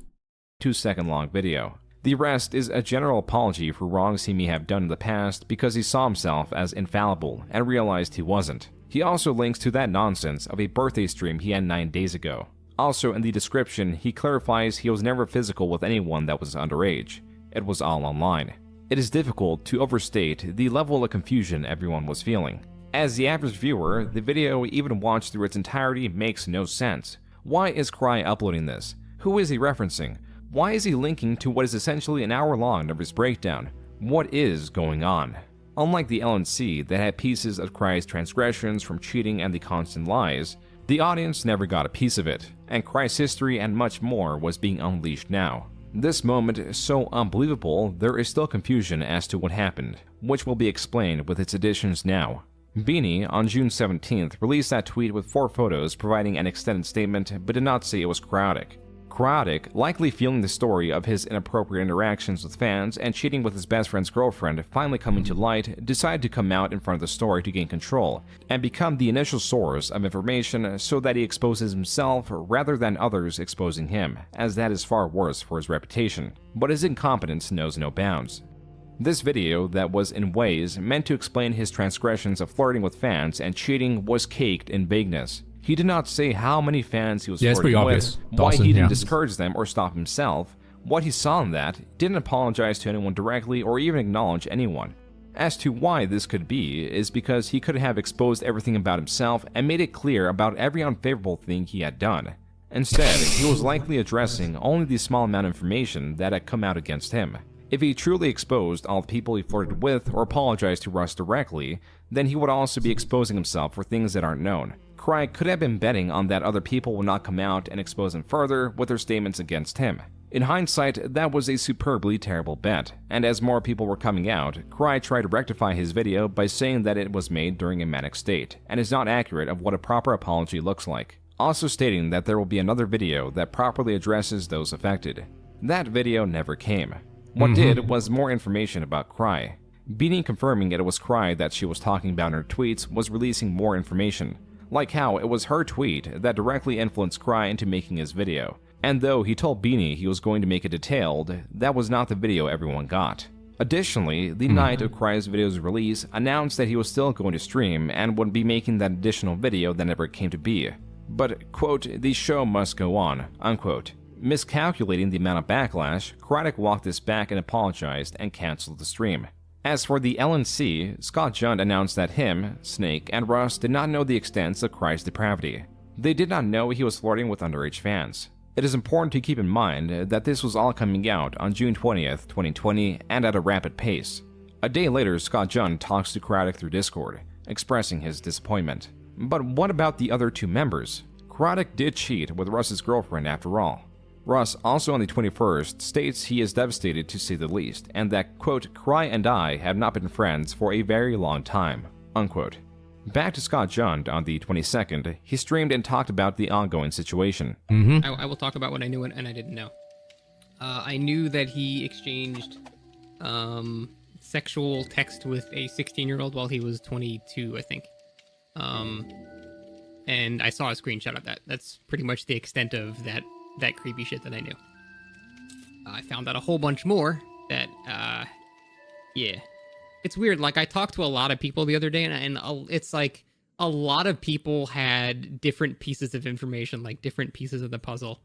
2-second long video. The rest is a general apology for wrongs he may have done in the past because he saw himself as infallible and realized he wasn't. He also links to that nonsense of a birthday stream he had 9 days ago. Also in the description, he clarifies he was never physical with anyone that was underage. It was all online. It is difficult to overstate the level of confusion everyone was feeling. As the average viewer, the video even watched through its entirety makes no sense. Why is Cry uploading this? Who is he referencing? Why is he linking to what is essentially an hour-long nervous breakdown? What is going on? Unlike the LNC that had pieces of Cry's transgressions from cheating and the constant lies, the audience never got a piece of it, and Cry's history and much more was being unleashed now. This moment is so unbelievable, there is still confusion as to what happened, which will be explained with its additions now. Beanie, on June 17th, released that tweet with 4 photos providing an extended statement, but did not say it was Cryaotic. Cryaotic, likely feeling the story of his inappropriate interactions with fans and cheating with his best friend's girlfriend finally coming to light, decided to come out in front of the story to gain control and become the initial source of information so that he exposes himself rather than others exposing him, as that is far worse for his reputation. But his incompetence knows no bounds. This video that was in ways meant to explain his transgressions of flirting with fans and cheating was caked in vagueness. He did not say how many fans he was flirting with, why he didn't discourage them or stop himself, what he saw in that, didn't apologize to anyone directly or even acknowledge anyone. As to why this could be is because he could have exposed everything about himself and made it clear about every unfavorable thing he had done. Instead, he was likely addressing only the small amount of information that had come out against him. If he truly exposed all the people he flirted with or apologized to Russ directly, then he would also be exposing himself for things that aren't known. Cry could have been betting on that other people would not come out and expose him further with their statements against him. In hindsight, that was a superbly terrible bet, and as more people were coming out, Cry tried to rectify his video by saying that it was made during a manic state, and is not accurate of what a proper apology looks like, also stating that there will be another video that properly addresses those affected. That video never came. What did was more information about Cry. Beanie confirming it was Cry that she was talking about in her tweets was releasing more information, like how it was her tweet that directly influenced Cry into making his video. And though he told Beanie he was going to make it detailed, that was not the video everyone got. Additionally, the night of Cry's video's release announced that he was still going to stream and would be making that additional video that never came to be. But, quote, the show must go on, unquote. Miscalculating the amount of backlash, Cryaotic walked this back and apologized and canceled the stream. As for the LNC, Scott Jund announced that him, Snake, and Russ did not know the extent of Cry's depravity. They did not know he was flirting with underage fans. It is important to keep in mind that this was all coming out on June 20th, 2020, and at a rapid pace. A day later, Scott Jund talks to Cryaotic through Discord, expressing his disappointment. But what about the other two members? Cryaotic did cheat with Russ's girlfriend after all. Russ, also on the 21st, states he is devastated to say the least, and that, quote, Cry and I have not been friends for a very long time, unquote. Back to Scott Jund on the 22nd, he streamed and talked about the ongoing situation. I will talk about what I knew and I didn't know. I knew that he exchanged sexual text with a 16-year-old while he was 22, I think. And I saw a screenshot of that. That's pretty much the extent of that creepy shit that I knew. I found out a whole bunch more that, yeah. It's weird, like, I talked to a lot of people the other day, and it's like, a lot of people had different pieces of information, like, different pieces of the puzzle.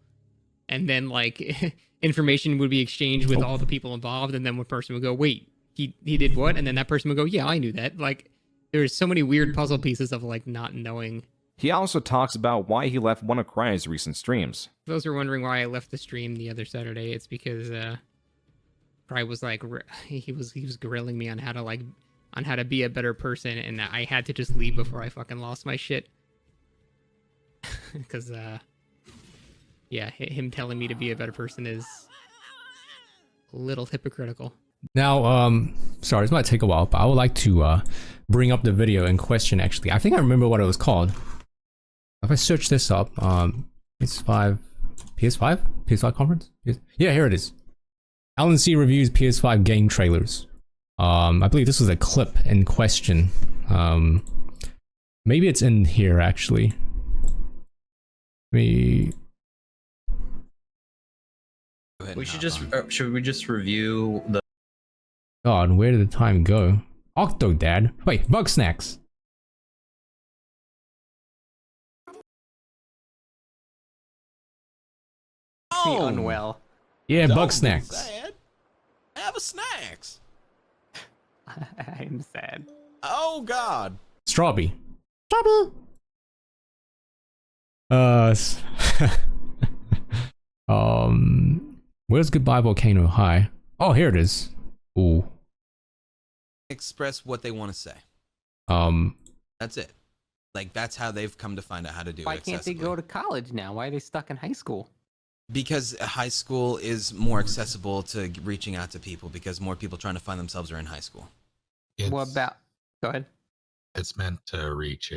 And then, like, information would be exchanged with all the people involved, and then one person would go, wait, he did what? And then that person would go, yeah, I knew that. Like, there's so many weird puzzle pieces of, like, not knowing. He also talks about why he left one of Cry's recent streams. For those who are wondering why I left the stream the other Saturday, it's because Cry was like, he was grilling me on how to be a better person, and I had to just leave before I fucking lost my shit. Because yeah, him telling me to be a better person is a little hypocritical. Now, sorry, this might take a while, but I would like to bring up the video in question, actually. I think I remember what it was called. If I search this up, PS5 conference? Yeah, here it is. Alan C reviews PS5 game trailers. I believe this was a clip in question. Maybe it's in here, actually. We should we just review the... God, where did the time go? Octodad? Wait, Bug Snacks. Oh. Unwell. Yeah, Don't Bug be Snacks. sad. Have a snacks. I'm sad. Oh God. Strawby. Where's Goodbye Volcano High? Oh, here it is. Ooh. Express what they want to say. That's it. Like, that's how they've come to find out how to do it. Why can't they go to college now? Why are they stuck in high school? Because high school is more accessible to reaching out to people, because more people trying to find themselves are in high school. What about? Go ahead. It's meant to reach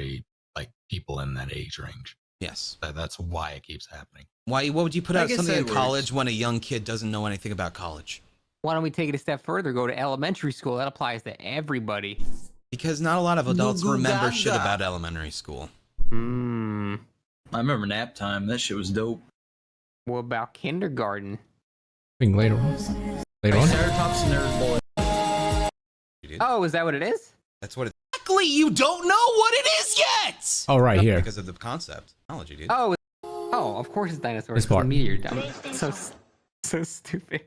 people in that age range. Yes. That's why it keeps happening. Why? What would you put out something in college when a young kid doesn't know anything about college? Why don't we take it a step further? Go to elementary school. That applies to everybody. Because not a lot of adults remember shit about elementary school. I remember nap time. That shit was dope. What about kindergarten? I think later on. Later on? Triceratops nerd boy. Oh, is that what it is? That's what it. Exactly. You don't know what it is yet. Oh, right here. Because of the concept, technology, dude. Oh, of course it's dinosaurs. This part. It's a meteor. Dumb. So stupid.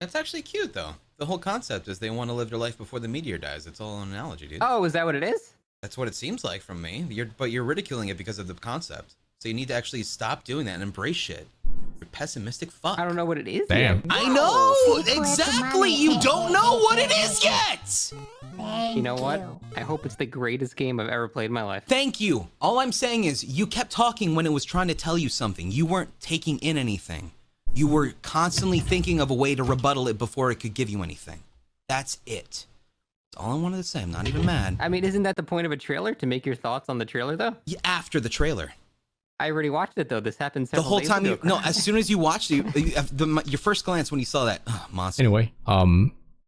That's actually cute, though. The whole concept is they want to live their life before the meteor dies. It's all an analogy, dude. Oh, is that what it is? That's what it seems like from me. But you're ridiculing it because of the concept. So you need to actually stop doing that and embrace shit. pessimistic fuck. I don't know what it is Damn. yet. I know! Exactly! You don't know what it is yet! You know what? I hope it's the greatest game I've ever played in my life. Thank you. All I'm saying is you kept talking when it was trying to tell you something. You weren't taking in anything. You were constantly thinking of a way to rebuttal it before it could give you anything. That's it. That's all I wanted to say. I'm not even mad. I mean, isn't that the point of a trailer? To make your thoughts on the trailer, though? Yeah, after the trailer. I already watched it, though. This happened The several whole days time ago. no, as soon as you watched it, your first glance when you saw that, monster. Anyway,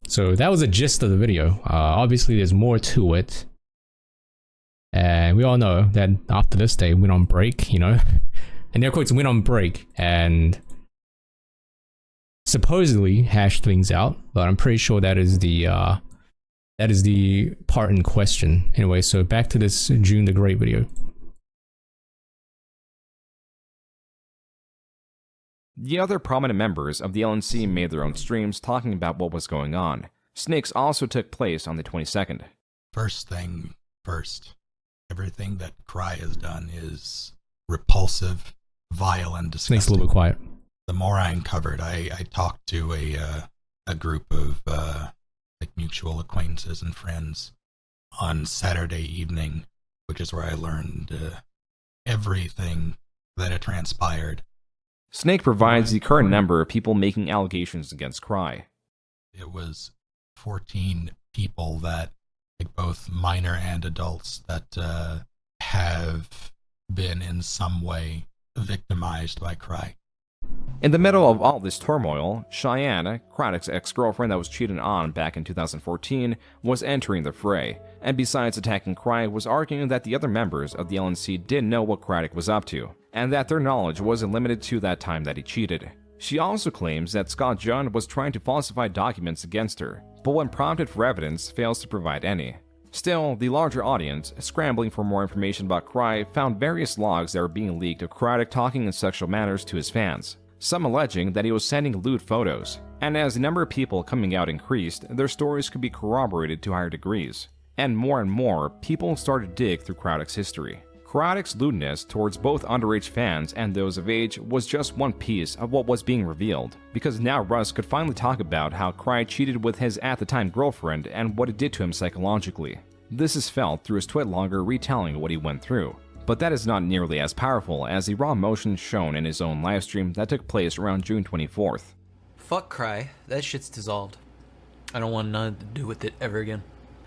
so that was the gist of the video. Obviously, there's more to it. And we all know that after this, they went on break, you know. And air quotes, went on break. And supposedly hashed things out. But I'm pretty sure that is the part in question. Anyway, so back to this June the Great video. The other prominent members of the LNC made their own streams talking about what was going on. Snakes also took place on the 22nd. First thing first, everything that Cry has done is repulsive, vile, and disgusting. Snake's a little bit quiet. The more I uncovered, I talked to a group of like mutual acquaintances and friends on Saturday evening, which is where I learned everything that had transpired. Snake provides the current number of people making allegations against Cry. It was 14 people that, like both minor and adults, that have been in some way victimized by Cry. In the middle of all this turmoil, Cheyenne, Cryaotic's ex-girlfriend that was cheated on back in 2014, was entering the fray, and besides attacking Cry, was arguing that the other members of the LNC didn't know what Cryaotic was up to, and that their knowledge wasn't limited to that time that he cheated. She also claims that Scott John was trying to falsify documents against her, but when prompted for evidence, fails to provide any. Still, the larger audience, scrambling for more information about Cry, found various logs that were being leaked of Cryaotic talking in sexual manners to his fans, some alleging that he was sending lewd photos, and as the number of people coming out increased, their stories could be corroborated to higher degrees. And more, people started to dig through Cryaotic's history. Cryaotic's lewdness towards both underage fans and those of age was just one piece of what was being revealed, because now Russ could finally talk about how Cry cheated with his at-the-time girlfriend and what it did to him psychologically. This is felt through his Twitlonger retelling what he went through, but that is not nearly as powerful as the raw emotion shown in his own livestream that took place around June 24th. Fuck Cry, that shit's dissolved. I don't want nothing to do with it ever again.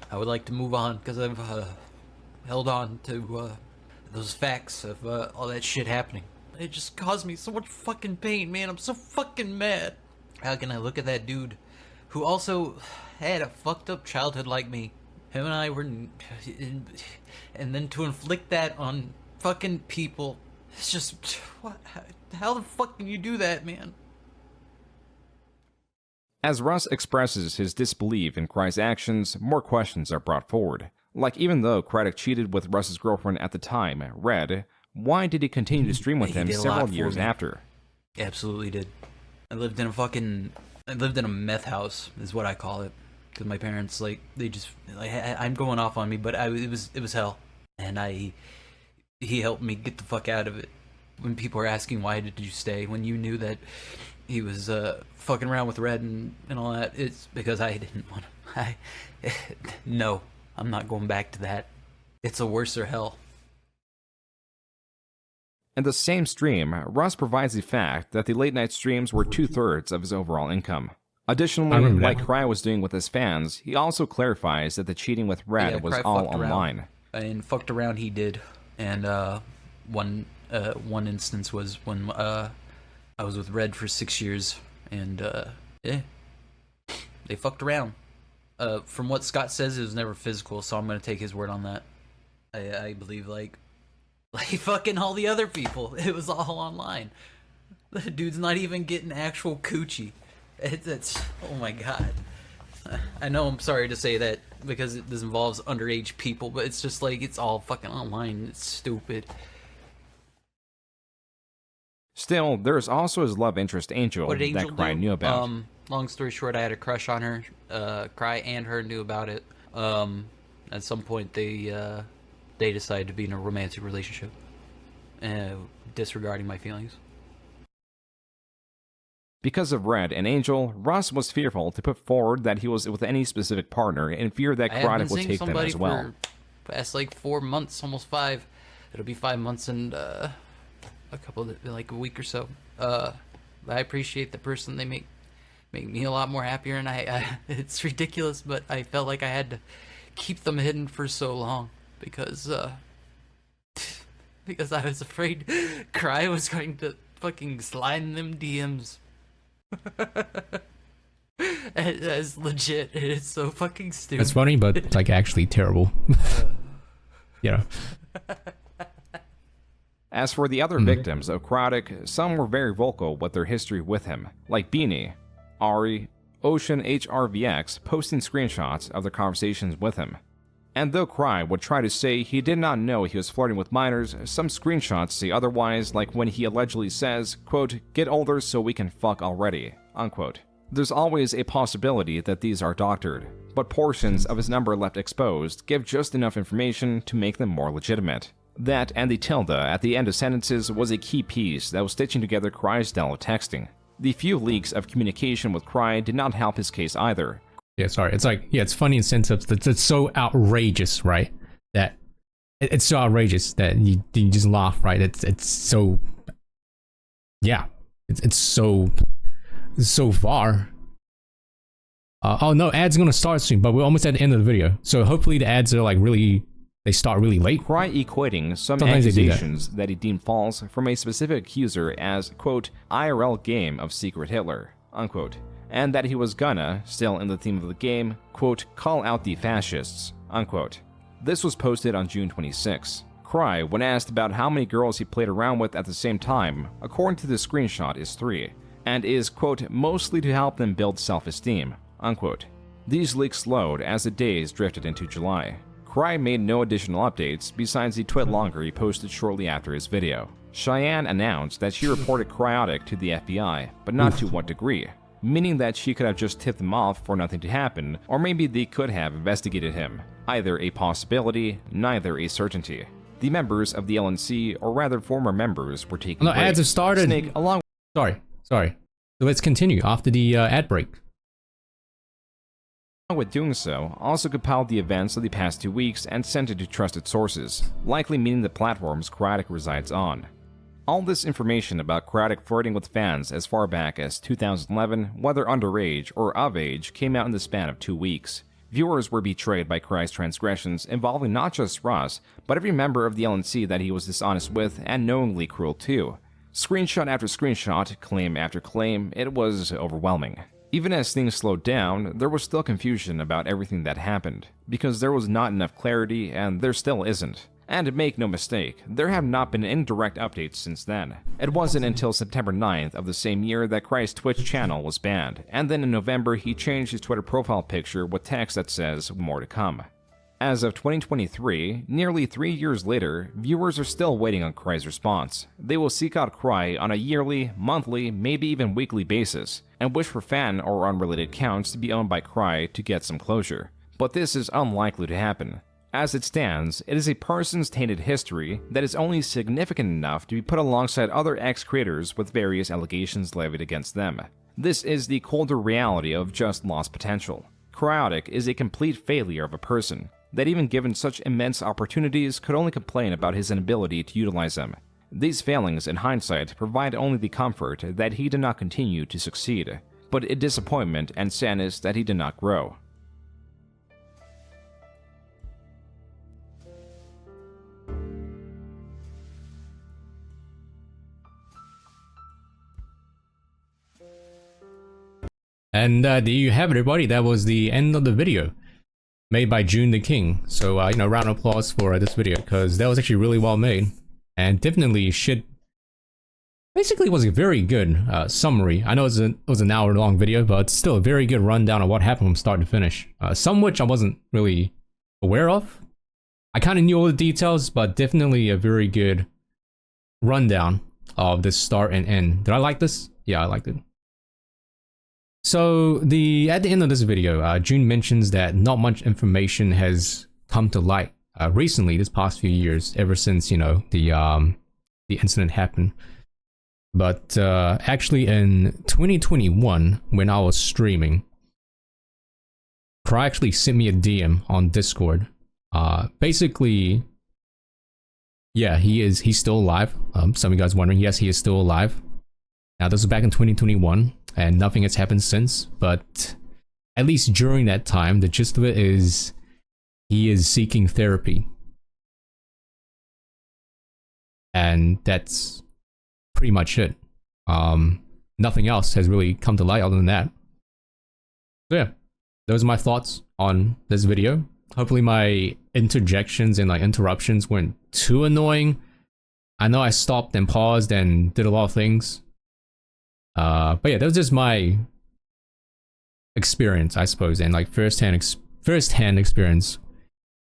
I would like to move on because I've held on to those facts of all that shit happening. It just caused me so much fucking pain, man. I'm so fucking mad. How can I look at that dude who also had a fucked up childhood like me? Him and I were and then to inflict that on fucking people, it's just, what? How the fuck can you do that, man? As Russ expresses his disbelief in Cry's actions, more questions are brought forward. Like, even though Cryaotic cheated with Russ's girlfriend at the time, Red, why did he continue to stream with him several years after? Absolutely did. I lived in a meth house, is what I call it. Because my parents, like, they just, like, I'm going off on me, but it was hell. And he helped me get the fuck out of it. When people were asking, why did you stay? When you knew that he was fucking around with Red and all that, it's because I didn't want to. No, I'm not going back to that. It's a worser hell. In the same stream, Russ provides the fact that the late-night streams were 2/3 of his overall income. Additionally, like Cry was doing with his fans, he also clarifies that the cheating with Red was all online. And fucked around he did. And one instance was when I was with Red for 6 years, and yeah, they fucked around. From what Scott says, it was never physical, so I'm gonna take his word on that. I believe like fucking all the other people, it was all online. The dude's not even getting actual coochie. It's oh my god. I know I'm sorry to say that because this involves underage people, but it's just like, it's all fucking online. It's stupid. Still, there is also his love interest Angel that Cry knew about. Long story short, I had a crush on her. Cry and her knew about it. At some point, they decided to be in a romantic relationship, disregarding my feelings. Because of Red and Angel, Russ was fearful to put forward that he was with any specific partner in fear that Cryaotic would take them as well. For past like 4 months, almost 5. It'll be 5 months and a couple of, like a week or so. I appreciate the person. They make me a lot more happier, and I it's ridiculous, but I felt like I had to keep them hidden for so long because I was afraid Cry was going to fucking slide in them DMs. As legit, it is so fucking stupid. It's funny, but like actually terrible. You know. As for the other victims of Cryaotic, some were very vocal with their history with him, like Beanie, Ari, Ocean HRVX posting screenshots of their conversations with him. And though Cry would try to say he did not know he was flirting with minors, some screenshots say otherwise, like when he allegedly says, quote, "Get older so we can fuck already," unquote. There's always a possibility that these are doctored, but portions of his number left exposed give just enough information to make them more legitimate. That and the tilde at the end of sentences was a key piece that was stitching together Cry's style of texting. The few leaks of communication with Cry did not help his case either. Yeah, sorry. It's like, yeah, it's funny in sense of it's so outrageous, right? That it's so outrageous that you just laugh, right? It's so, yeah, it's so far. Oh no, ads are gonna start soon, but we're almost at the end of the video, so hopefully the ads are like really, they start really late. Cry equating some accusations that he deemed false from a specific accuser as, quote, "IRL game of Secret Hitler," unquote, and that he was gonna, still in the theme of the game, quote, "call out the fascists," unquote. This was posted on June 26. Cry, when asked about how many girls he played around with at the same time, according to the screenshot, is 3, and is, quote, "mostly to help them build self-esteem," unquote. These leaks slowed as the days drifted into July. Cry made no additional updates besides the twit longer he posted shortly after his video. Cheyenne announced that she reported Cryaotic to the FBI, but not to what degree, meaning that she could have just tipped them off for nothing to happen, or maybe they could have investigated him. Either a possibility, neither a certainty. The members of the LNC, or rather former members, were taking breaks. Ads have started. Snake, along Sorry. So let's continue after the ad break. with doing so, also compiled the events of the past 2 weeks and sent it to trusted sources, likely meaning the platforms Cryaotic resides on. All this information about Cryaotic flirting with fans as far back as 2011, whether underage or of age, came out in the span of 2 weeks. Viewers were betrayed by Cry's transgressions involving not just Russ, but every member of the LNC that he was dishonest with and knowingly cruel to. Screenshot after screenshot, claim after claim, it was overwhelming. Even as things slowed down, there was still confusion about everything that happened, because there was not enough clarity and there still isn't. And make no mistake, there have not been any direct updates since then. It wasn't until September 9th of the same year that Cry's Twitch channel was banned, and then in November he changed his Twitter profile picture with text that says, "more to come." As of 2023, nearly 3 years later, viewers are still waiting on Cry's response. They will seek out Cry on a yearly, monthly, maybe even weekly basis, and wish for fan or unrelated accounts to be owned by Cry to get some closure. But this is unlikely to happen. As it stands, it is a person's tainted history that is only significant enough to be put alongside other ex-creators with various allegations levied against them. This is the colder reality of just lost potential. Cryaotic is a complete failure of a person that, even given such immense opportunities, could only complain about his inability to utilize them. These failings, in hindsight, provide only the comfort that he did not continue to succeed, but a disappointment and sadness that he did not grow. And there you have it, everybody. That was the end of the video, made by June the King. So, round of applause for this video, because that was actually really well made. And definitely basically was a very good summary. I know it was an hour long video, but it's still a very good rundown of what happened from start to finish. Some which I wasn't really aware of. I kind of knew all the details, but definitely a very good rundown of this start and end. Did I like this? Yeah, I liked it. So at the end of this video, June mentions that not much information has come to light recently, this past few years, ever since the incident happened. But actually in 2021, when I was streaming, Cry actually sent me a DM on Discord. Basically, yeah, he's still alive. Some of you guys wondering, yes, he is still alive. Now this was back in 2021, and nothing has happened since, but at least during that time, the gist of it is he is seeking therapy. And that's pretty much it. Nothing else has really come to light other than that. So yeah, those are my thoughts on this video. Hopefully my interjections and like interruptions weren't too annoying. I know I stopped and paused and did a lot of things. But yeah, that was just my experience, I suppose, and like first-hand experience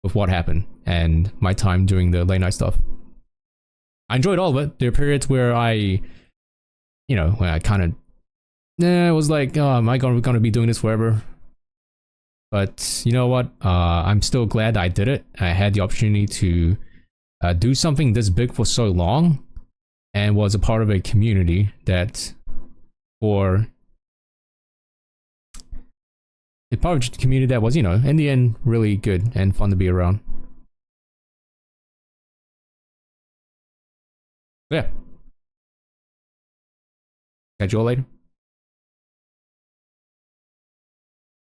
with what happened and my time doing the late night stuff. I enjoyed all of it. There are periods where I, you know, when I kind of, was like, oh, am I gonna be doing this forever? But you know what? I'm still glad I did it. I had the opportunity to do something this big for so long, and was a part of a community that, for a part of a community that was, you know, in the end, really good and fun to be around. Yeah. Catch you all later.